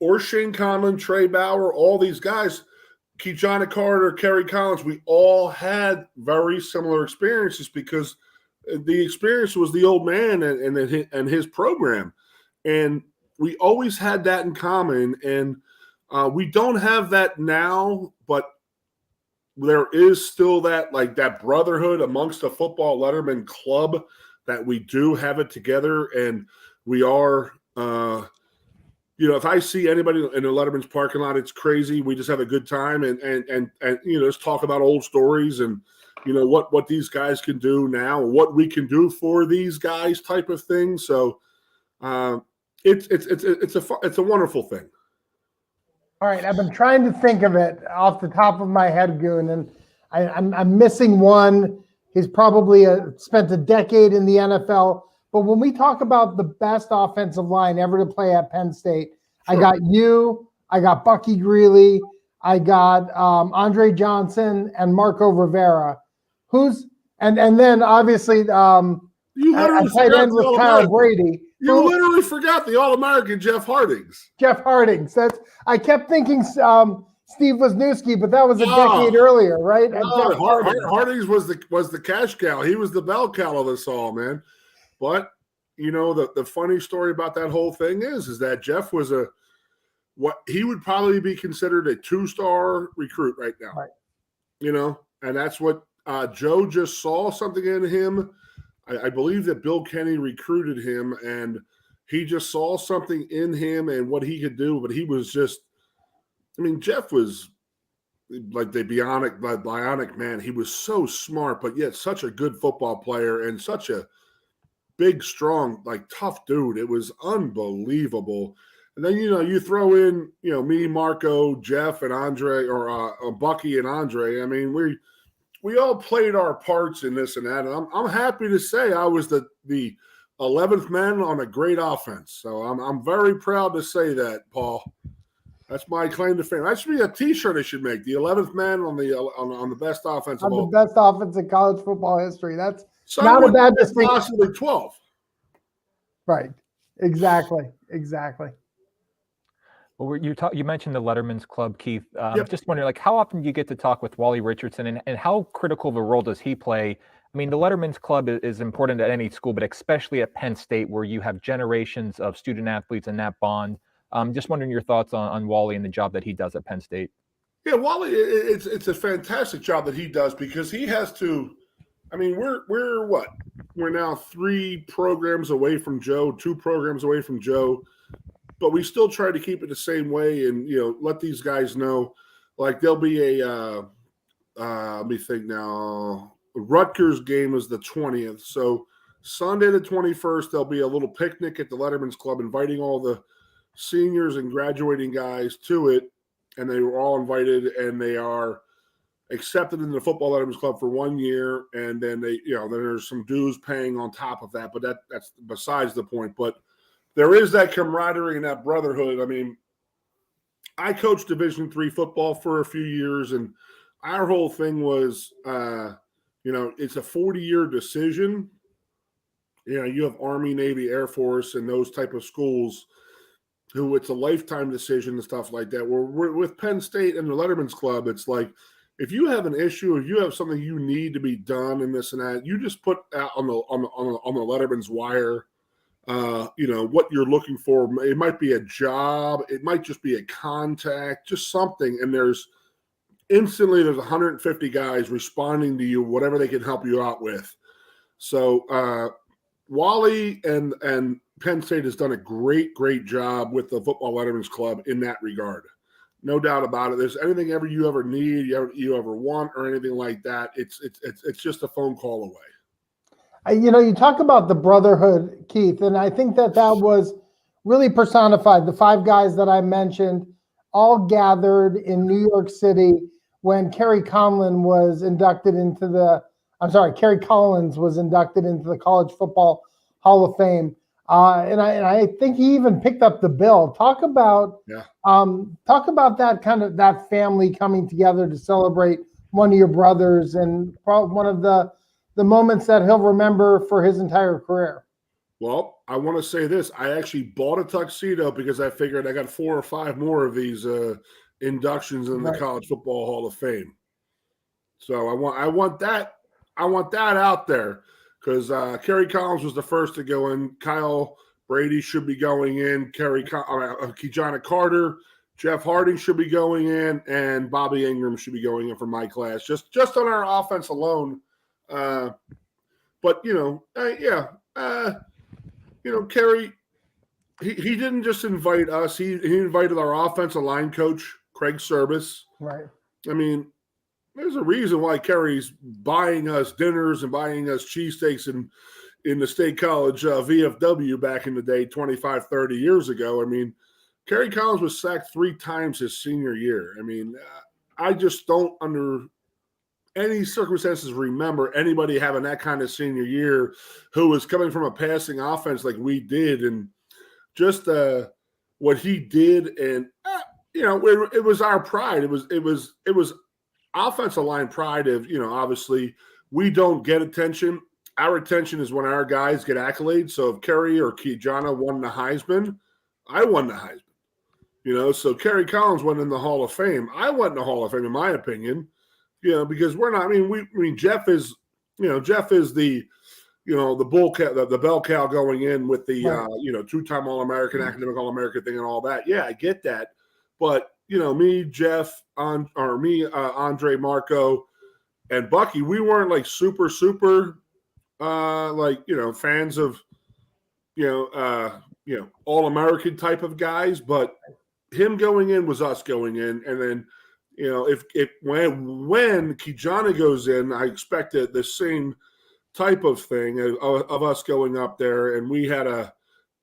or Shane Conlin, Trey Bauer, all these guys, Keyjana Carter, Kerry Collins, we all had very similar experiences because the experience was the old man and his program. And we always had that in common. And we don't have that now, but there is still that brotherhood amongst the football letterman club that we do have it together. And we are, if I see anybody in the letterman's parking lot, it's crazy. We just have a good time and just talk about old stories and, what these guys can do now, what we can do for these guys type of thing. So it's a wonderful thing. All right, I've been trying to think of it off the top of my head, Goon, and I'm missing one. He's probably spent a decade in the NFL. But when we talk about the best offensive line ever to play at Penn State, sure. I got you, I got Bucky Greeley, I got Andre Johnson and Marco Rivera. And then obviously you tight end with Kyle Brady. You literally forgot the All-American Jeff Hardings. I kept thinking Steve Wisniewski, but that was a decade earlier, right? Hardings was the cash cow. He was the bell cow of us all, man. But the funny story about that whole thing is that Jeff was what he would probably be considered a 2-star recruit right now. Right. And that's what Joe just saw something in him. I believe that Bill Kenny recruited him, and he just saw something in him and what he could do. But he was just, Jeff was like the bionic man. He was so smart, but yet such a good football player and such a big, strong, tough dude. It was unbelievable. And then, you throw in, me, Marco, Jeff, and Andre, or Bucky and Andre. We all played our parts in this and that. And I'm happy to say I was the 11th men on a great offense. So I'm very proud to say that, Paul. That's my claim to fame. That should be a T-shirt I should make. The 11th man on the best offense of On the all. best offense in college football history. That's Some not a would bad say distinction. possibly 12. Right. Exactly. Well, you mentioned the Letterman's Club, Keith. Yep. Just wondering, like, how often do you get to talk with Wally Richardson, and how critical of a role does he play? I mean, the Letterman's Club is important at any school, but especially at Penn State, where you have generations of student athletes and that bond. Just wondering your thoughts on Wally and the job that he does at Penn State. Yeah, Wally, it's a fantastic job that he does because he has to. I mean, we're what? We're now 3 programs away from Joe, 2 programs away from Joe, but we still try to keep it the same way and, let these guys know. Like, there'll be a let me think now. Rutgers game is the 20th, so Sunday the 21st there'll be a little picnic at the Letterman's Club, inviting all the seniors and graduating guys to it, and they were all invited, and they are accepted in the Football Letterman's Club for 1 year, and then then there's some dues paying on top of that, but that's besides the point. But there is that camaraderie and that brotherhood. I mean, I coached Division III football for a few years, and our whole thing was, it's a 40-year decision. You have Army, Navy, Air Force, and those type of schools who it's a lifetime decision and stuff like that. We're with Penn State and the Letterman's Club, it's like, if you have an issue, if you have something you need to be done and this and that, you just put out on the Letterman's wire, what you're looking for. It might be a job, it might just be a contact, just something, and there's 150 guys responding to you, whatever they can help you out with. So Wally and Penn State has done a great job with the Football Letterman's Club in that regard. No doubt about it. There's anything you ever need, you ever want, or anything like that, it's just a phone call away. You talk about the brotherhood, Keith, and I think that was really personified. The 5 guys that I mentioned all gathered in New York City when Kerry Collins was inducted into the College Football Hall of Fame. And I think he even picked up the bill. Talk about that kind of that family coming together to celebrate one of your brothers, and probably one of the moments that he'll remember for his entire career. Well, I want to say this. I actually bought a tuxedo because I figured I got 4 or 5 more of these inductions in the College Football Hall of Fame. So I want that out there. Because Kerry Collins was the first to go in. Kyle Brady should be going in. Kijana Carter, Jeff Harding should be going in, and Bobby Ingram should be going in for my class. Just on our offense alone. But Kerry, he didn't just invite us. He invited our offensive line coach, Craig Service. Right. I mean, there's a reason why Kerry's buying us dinners and buying us cheesesteaks in the State College VFW back in the day, 25, 30 years ago. I mean, Kerry Collins was sacked 3 times his senior year. I mean, I just don't, under any circumstances, remember anybody having that kind of senior year who was coming from a passing offense like we did. And just what he did, and it was our pride. It was offensive line pride of, obviously we don't get attention. Our attention is when our guys get accolades. So if Kerry or Kijana won the Heisman, I won the Heisman. So Kerry Collins went in the Hall of Fame. I went in the Hall of Fame, in my opinion, because we're not, Jeff is the, the bull cow, the bell cow going in with the, 2-time All-American, academic All-American thing and all that. Yeah, I get that. But, me, Jeff, Andre, Marco, and Bucky, we weren't like super, fans of, All-American type of guys, but him going in was us going in. And then, when Kijana goes in, I expected the same type of thing of us going up there, and we had a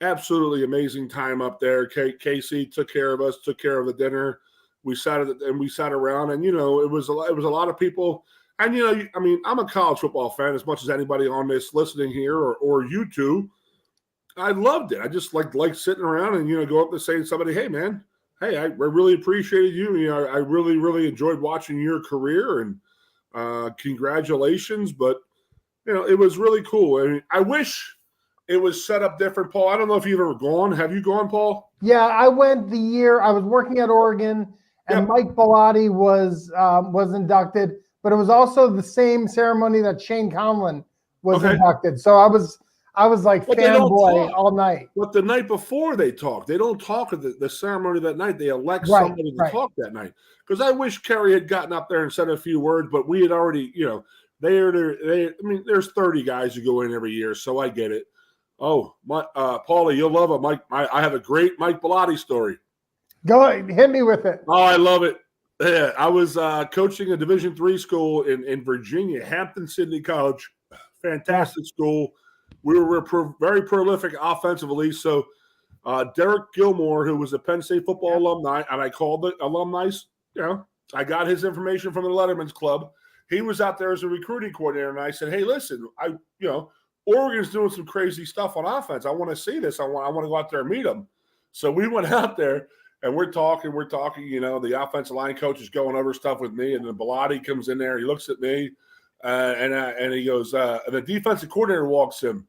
absolutely amazing time up there. Casey took care of us, took care of the dinner. We sat around, and it was a lot of people. And I'm a college football fan as much as anybody on this listening here or you two. I loved it. I just like sitting around and, go up to say to somebody, hey, man, hey, I really appreciated you. I really, really enjoyed watching your career, and congratulations. But, it was really cool. I mean, I wish it was set up different, Paul. I don't know if you've ever gone. Have you gone, Paul? Yeah, I went the year I was working at Oregon, and Yep. Mike Bellotti was inducted, but it was also the same ceremony that Shane Conlin was Okay. inducted. So I was like But they don't fanboy talk. all night. But the night before they talk. They don't talk at the ceremony that night. They elect Right, somebody to right. talk that night. Because I wish Kerry had gotten up there and said a few words, but we had already, there's 30 guys who go in every year, so I get it. Oh, Paulie, you'll love it. I have a great Mike Bellotti story. Go hit me with it. Oh, I love it. Yeah, I was coaching a Division III school in Virginia, Hampton-Sydney College. Fantastic school. We were very prolific offensively. So Derek Gilmore, who was a Penn State football alumni, and I called the alumni, I got his information from the Letterman's Club. He was out there as a recruiting coordinator, and I said, hey, listen, Oregon's doing some crazy stuff on offense. I want to see this. I want to go out there and meet them. So we went out there, and we're talking. The offensive line coach is going over stuff with me, and then Bellotti comes in there. He looks at me, and he goes, and the defensive coordinator walks in,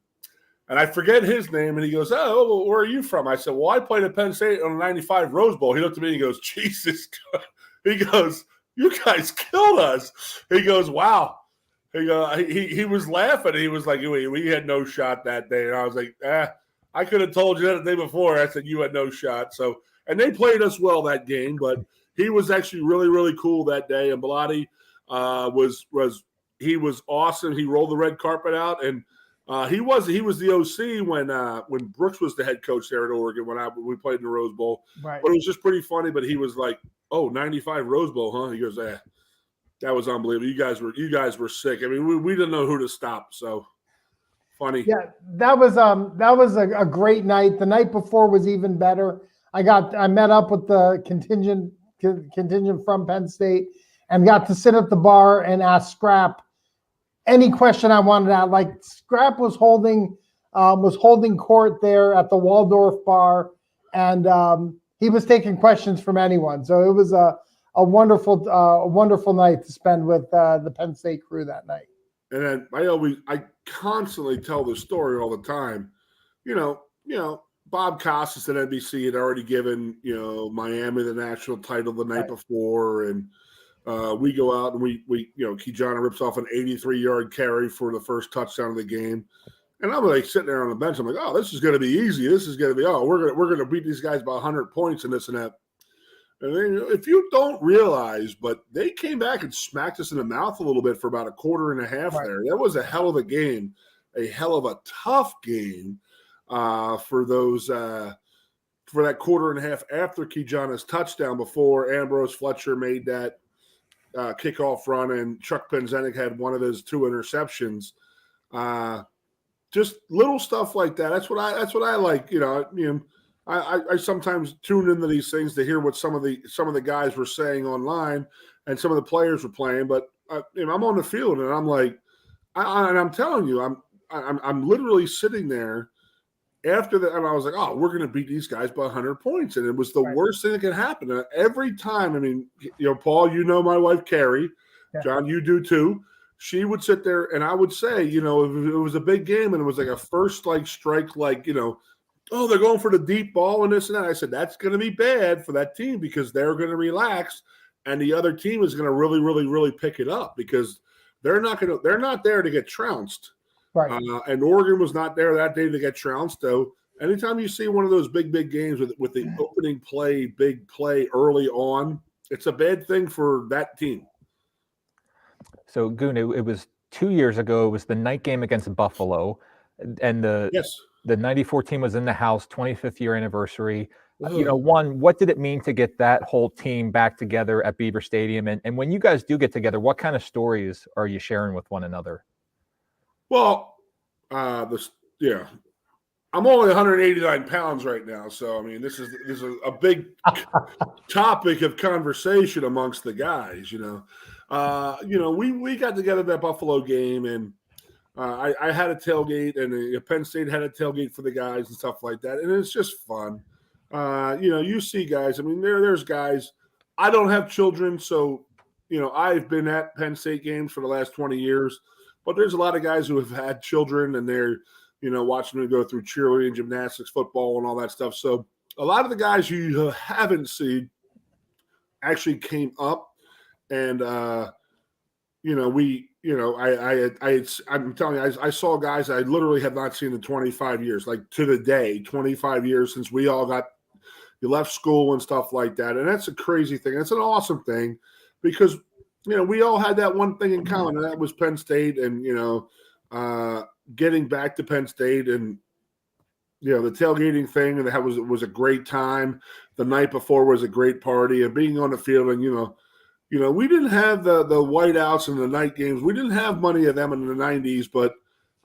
and I forget his name, and he goes, oh, where are you from? I said, well, I played at Penn State on the 95 Rose Bowl. He looked at me and he goes, Jesus. He goes, you guys killed us. He goes, wow. He was laughing. He was like, we had no shot that day. And I was like, I could have told you that the day before. I said, you had no shot. So, and they played us well that game, but he was actually really, really cool that day. And Bellotti was awesome. He rolled the red carpet out, and he was the OC when Brooks was the head coach there at Oregon when we played in the Rose Bowl. Right. But it was just pretty funny. But he was like, oh, 95 Rose Bowl, huh? He goes, that was unbelievable. You guys were sick. I mean, we didn't know who to stop. So funny. Yeah, that was a great night. The night before was even better. I met up with the contingent from Penn State and got to sit at the bar and ask Scrap any question I wanted to ask. Like Scrap was holding court there at the Waldorf bar, and he was taking questions from anyone. So it was a wonderful night to spend with the Penn State crew that night. And then I constantly tell the story all the time. Bob Costas at NBC had already given Miami the national title the night before, and we go out and we Kijana rips off an 83-yard carry for the first touchdown of the game. And I'm like sitting there on the bench. I'm like, oh, this is going to be easy. This is going to be, we're going to beat these guys by 100 points and this and that. And then if you don't realize, but they came back and smacked us in the mouth a little bit for about a quarter and a half there. That was a hell of a game, a hell of a tough game for that quarter and a half after Kijana's touchdown before Ambrose Fletcher made that kickoff run and Chuck Penzenik had one of his 2 interceptions. Just little stuff like that. That's what I like. I sometimes tune into these things to hear what some of the guys were saying online and some of the players were playing. But I'm on the field and I'm like, and I'm telling you, I'm literally sitting there after that, and I was like, oh, we're going to beat these guys by 100 points, and it was the worst thing that could happen. And every time, Paul, my wife Carrie, John, you do too. She would sit there, and I would say, if it was a big game and it was like a first strike, oh, they're going for the deep ball and this and that. I said, that's going to be bad for that team because they're going to relax and the other team is going to really, really, really pick it up because they're not there to get trounced. Right. And Oregon was not there that day to get trounced. So anytime you see one of those big games with the opening play, big play early on, it's a bad thing for that team. So, Goon, it was 2 years ago. It was the night game against Buffalo, and the 94 team was in the house, 25th year anniversary. What did it mean to get that whole team back together at Beaver Stadium? And when you guys do get together, what kind of stories are you sharing with one another? Well, I'm only 189 pounds right now, so this is a big topic of conversation amongst the guys. We got together that Buffalo game, and I had a tailgate, and Penn State had a tailgate for the guys and stuff like that, and it's just fun. You see guys. I mean, there's guys. I don't have children, so I've been at Penn State games for the last 20 years, but there's a lot of guys who have had children, and they're watching them go through cheerleading, gymnastics, football, and all that stuff. So a lot of the guys you haven't seen actually came up, and I'm telling you, I saw guys I literally have not seen in 25 years, like to the day, 25 years since you left school and stuff like that. And that's a crazy thing. It's an awesome thing because, we all had that one thing in common, and that was Penn State and, getting back to Penn State and, the tailgating thing. And that was a great time. The night before was a great party, and being on the field and, we didn't have the whiteouts and the night games. We didn't have many of them in the 90s, but,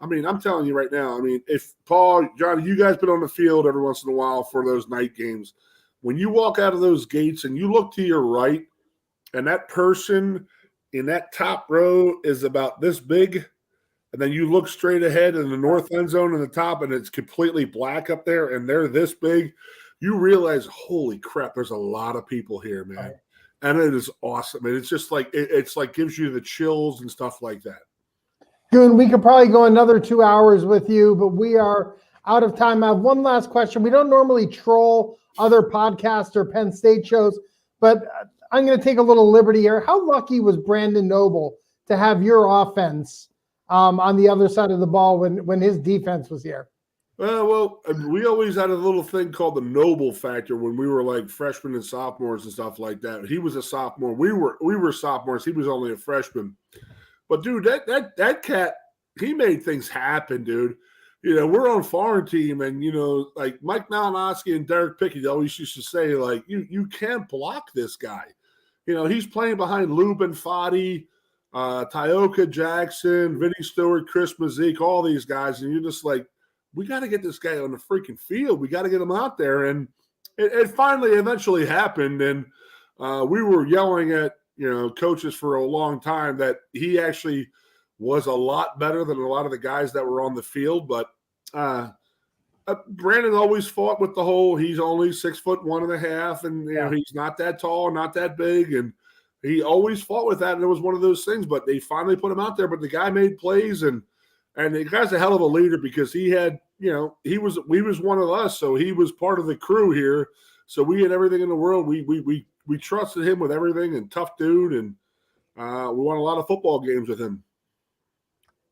I mean, I'm telling you right now, I mean, if Paul, John, you guys been on the field every once in a while for those night games, when you walk out of those gates and you look to your right and that person in that top row is about this big, and then you look straight ahead in the north end zone in the top and it's completely black up there and they're this big, you realize, holy crap, there's a lot of people here, man. Right. And it is awesome. And it's just like, it's like gives you the chills and stuff like that. Goon, we could probably go another 2 hours with you, but we are out of time. I have one last question. We don't normally troll other podcasts or Penn State shows, but I'm going to take a little liberty here. How lucky was Brandon Noble to have your offense on the other side of the ball when his defense was here? Well, we always had a little thing called the Noble factor when we were like freshmen and sophomores and stuff like that. He was a sophomore. We were sophomores. He was only a freshman. But dude, that cat, he made things happen, dude. We're on farm team, and like Mike Malinowski and Derek Pickett always used to say, like, you can't block this guy. He's playing behind Lubin Fati, Tyoka Jackson, Vinny Stewart, Chris Mazik, all these guys, and you're just like, we got to get this guy on the freaking field. We got to get him out there. And it finally eventually happened. And we were yelling at, coaches for a long time that he actually was a lot better than a lot of the guys that were on the field. But Brandon always fought with the whole, he's only 6'1.5", and he's not that tall, not that big. And he always fought with that. And it was one of those things, but they finally put him out there, but the guy made plays, and the guy's a hell of a leader because he had, we was one of us. So he was part of the crew here. So we had everything in the world. We trusted him with everything, and tough dude. And we won a lot of football games with him.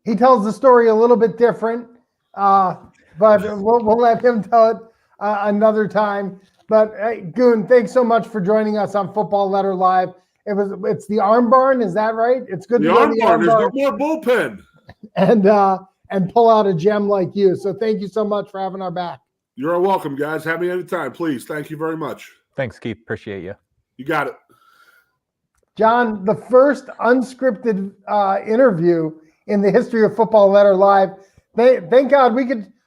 He tells the story a little bit different, but we'll let him tell it another time. But Goon, thanks so much for joining us on Football Letter Live. It's the Arm Barn, is that right? It's good to go to the Arm Barn. There's no more bullpen. And pull out a gem like you. So thank you so much for having our back. You're welcome, guys. Have me anytime, please. Thank you very much. Thanks, Keith. Appreciate you. You got it. John, the first unscripted interview in the history of Football Letter Live. Thank God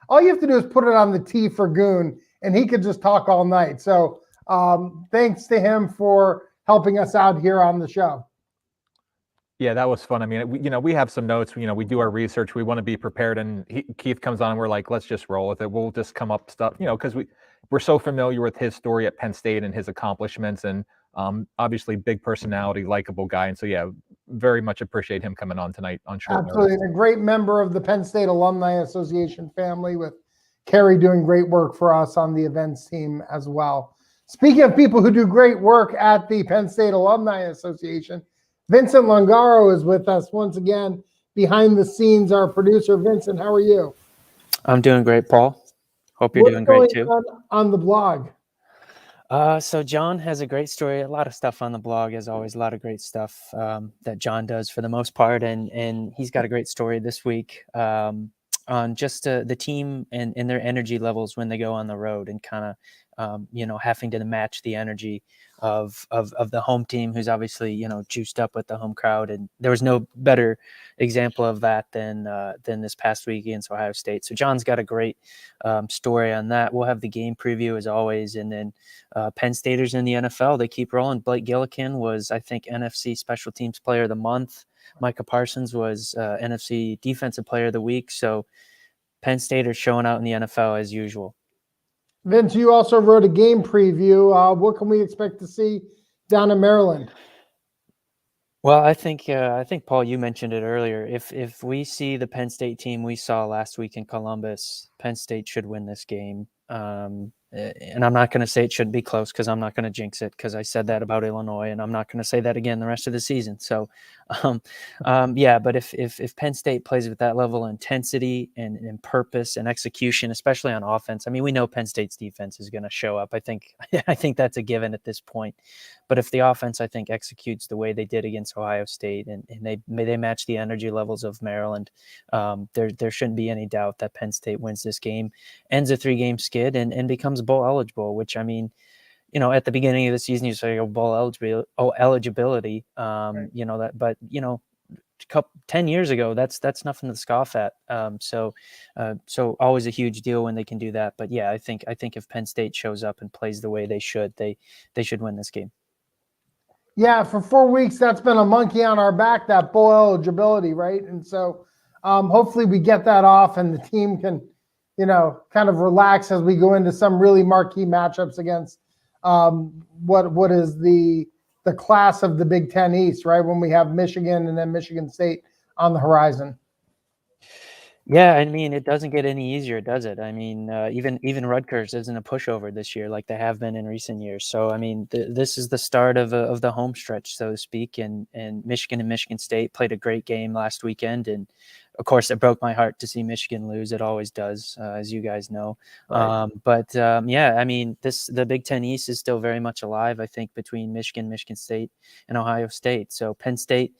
all you have to do is put it on the T for Goon, and he could just talk all night. So thanks to him for helping us out here on the show. Yeah, that was fun. I mean, we have some notes. We do our research. We want to be prepared. And Keith comes on, and we're like, let's just roll with it. We'll just come up stuff, because we're so familiar with his story at Penn State and his accomplishments, and obviously big personality, likable guy. And so, yeah, very much appreciate him coming on tonight on short notice. Absolutely, and a great member of the Penn State Alumni Association family, with Carrie doing great work for us on the events team as well. Speaking of people who do great work at the Penn State Alumni Association, Vincent Longaro is with us once again, behind the scenes, our producer. Vincent, how are you? I'm doing great, Paul. Hope you're doing great too. On the blog? So John has a great story, a lot of stuff on the blog, as always, a lot of great stuff that John does for the most part. And he's got a great story this week on just the team and their energy levels when they go on the road, and kind of, having to match the energy of the home team, who's obviously, juiced up with the home crowd. And there was no better example of that than this past week against Ohio State. So John's got a great story on that. We'll have the game preview as always. And then Penn Staters in the NFL, they keep rolling. Blake Gillikin was, I think, NFC Special Teams Player of the Month Micah Parsons was NFC Defensive Player of the Week. So Penn State are showing out in the NFL as usual. Vince, you also wrote a game preview. What can we expect to see down in Maryland? Well, I think Paul, you mentioned it earlier. If we see the Penn State team we saw last week in Columbus, Penn State should win this game. And I'm not going to say it should be close because I'm not going to jinx it because I said that about Illinois, and I'm not going to say that again the rest of the season. So, but if Penn State plays with that level of intensity and purpose and execution, especially on offense, I mean, we know Penn State's defense is going to show up. I think that's a given at this point. But if the offense, I think, executes the way they did against Ohio State and they match the energy levels of Maryland, there shouldn't be any doubt that Penn State wins this game, ends a 3-game skid, and becomes bowl eligible, which, I mean, at the beginning of the season, you say bowl eligibility, that, but 10 years ago, that's nothing to scoff at. So always a huge deal when they can do that. But yeah, I think if Penn State shows up and plays the way they should win this game. Yeah, for 4 weeks, that's been a monkey on our back, that bowl eligibility, right? And so hopefully we get that off and the team can, kind of relax as we go into some really marquee matchups against what is the class of the Big Ten East, right? When we have Michigan and then Michigan State on the horizon. Yeah, I mean, it doesn't get any easier, does it? I mean, even Rutgers isn't a pushover this year like they have been in recent years. So, I mean, this is the start of the home stretch, so to speak. And Michigan and Michigan State played a great game last weekend. And, of course, it broke my heart to see Michigan lose. It always does, as you guys know. Right. I mean, the Big Ten East is still very much alive, I think, between Michigan, Michigan State, and Ohio State. So Penn State,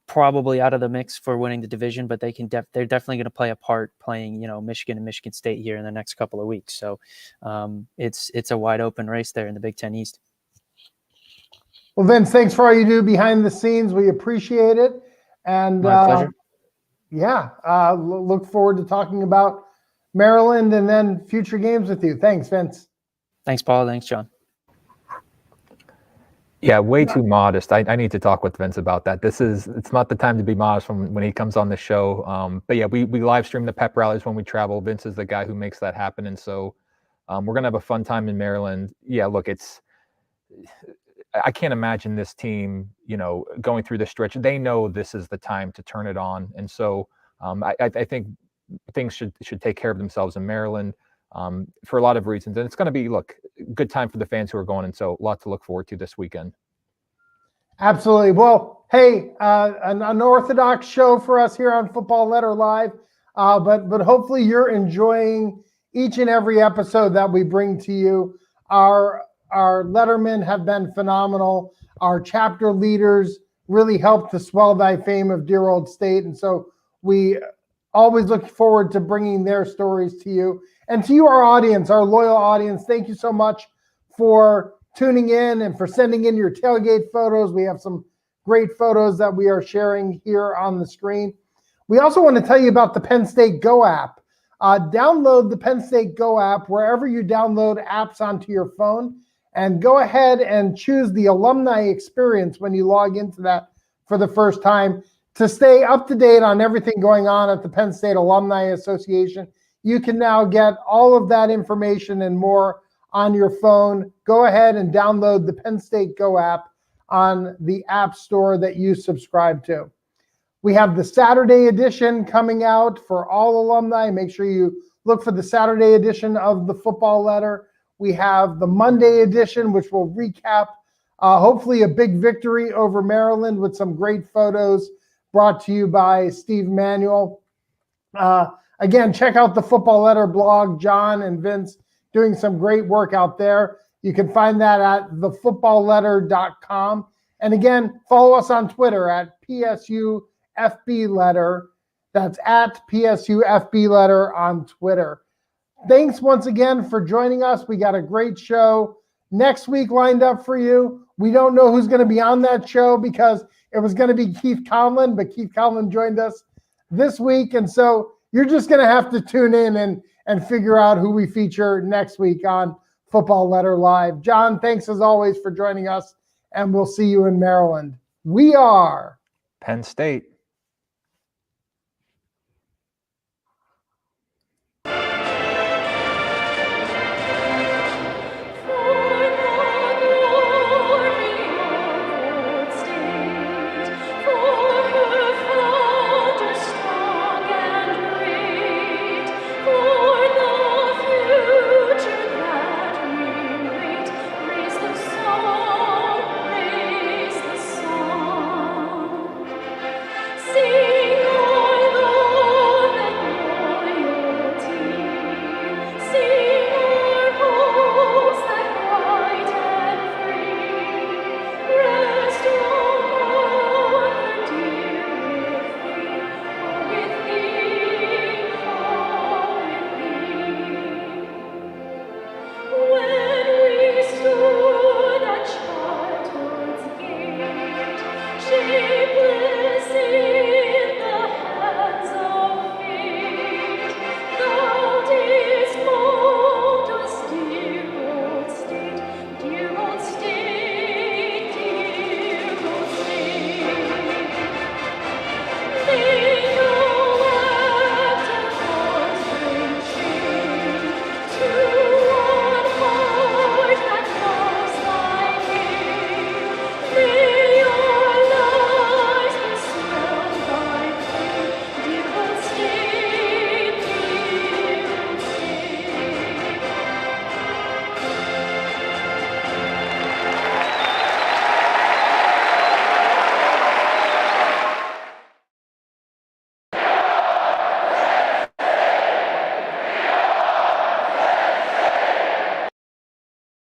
probably out of the mix for winning the division, but they're definitely going to play a part playing, Michigan and Michigan State here in the next couple of weeks. So it's a wide open race there in the Big Ten East. Well, Vince, thanks for all you do behind the scenes. We appreciate it. And my pleasure. Look forward to talking about Maryland and then future games with you. Thanks, Vince. Thanks, Paul. Thanks, John. Yeah, way too modest. I need to talk with Vince about that. It's not the time to be modest when he comes on the show. But yeah, we live stream the pep rallies when we travel. Vince is the guy who makes that happen. And so we're going to have a fun time in Maryland. Yeah, look, I can't imagine this team, going through the stretch. They know this is the time to turn it on. And so I think things should take care of themselves in Maryland for a lot of reasons. And it's going to be, good time for the fans who are going. And so a lot to look forward to this weekend. Absolutely. Well, hey, an unorthodox show for us here on Football Letter Live. But hopefully you're enjoying each and every episode that we bring to you. Our lettermen have been phenomenal. Our chapter leaders really helped to swell thy fame of dear old state. And so we always look forward to bringing their stories to you. And to you, our audience, our loyal audience, thank you so much for tuning in and for sending in your tailgate photos. We have some great photos that we are sharing here on the screen. We also want to tell you about the Penn State Go App. Download the Penn State Go App wherever you download apps onto your phone, and go ahead and choose the alumni experience when you log into that for the first time to stay up to date on everything going on at the Penn State Alumni Association. You can now get all of that information and more on your phone. Go ahead and download the Penn State Go App on the app store that you subscribe to. We have the Saturday edition coming out for all alumni. Make sure you look for the Saturday edition of the Football Letter. We have the Monday edition, which will recap hopefully a big victory over Maryland with some great photos brought to you by Steve Manuel. Again, check out the Football Letter blog. John and Vince doing some great work out there. You can find that at thefootballletter.com. And again, follow us on Twitter at PSUFBletter. That's at PSUFBletter on Twitter. Thanks once again for joining us. We got a great show next week lined up for you. We don't know who's going to be on that show because it was going to be Keith Conlin, but Keith Conlin joined us this week. And so you're just going to have to tune in and figure out who we feature next week on Football Letter Live. John, thanks as always for joining us, and we'll see you in Maryland. We are Penn State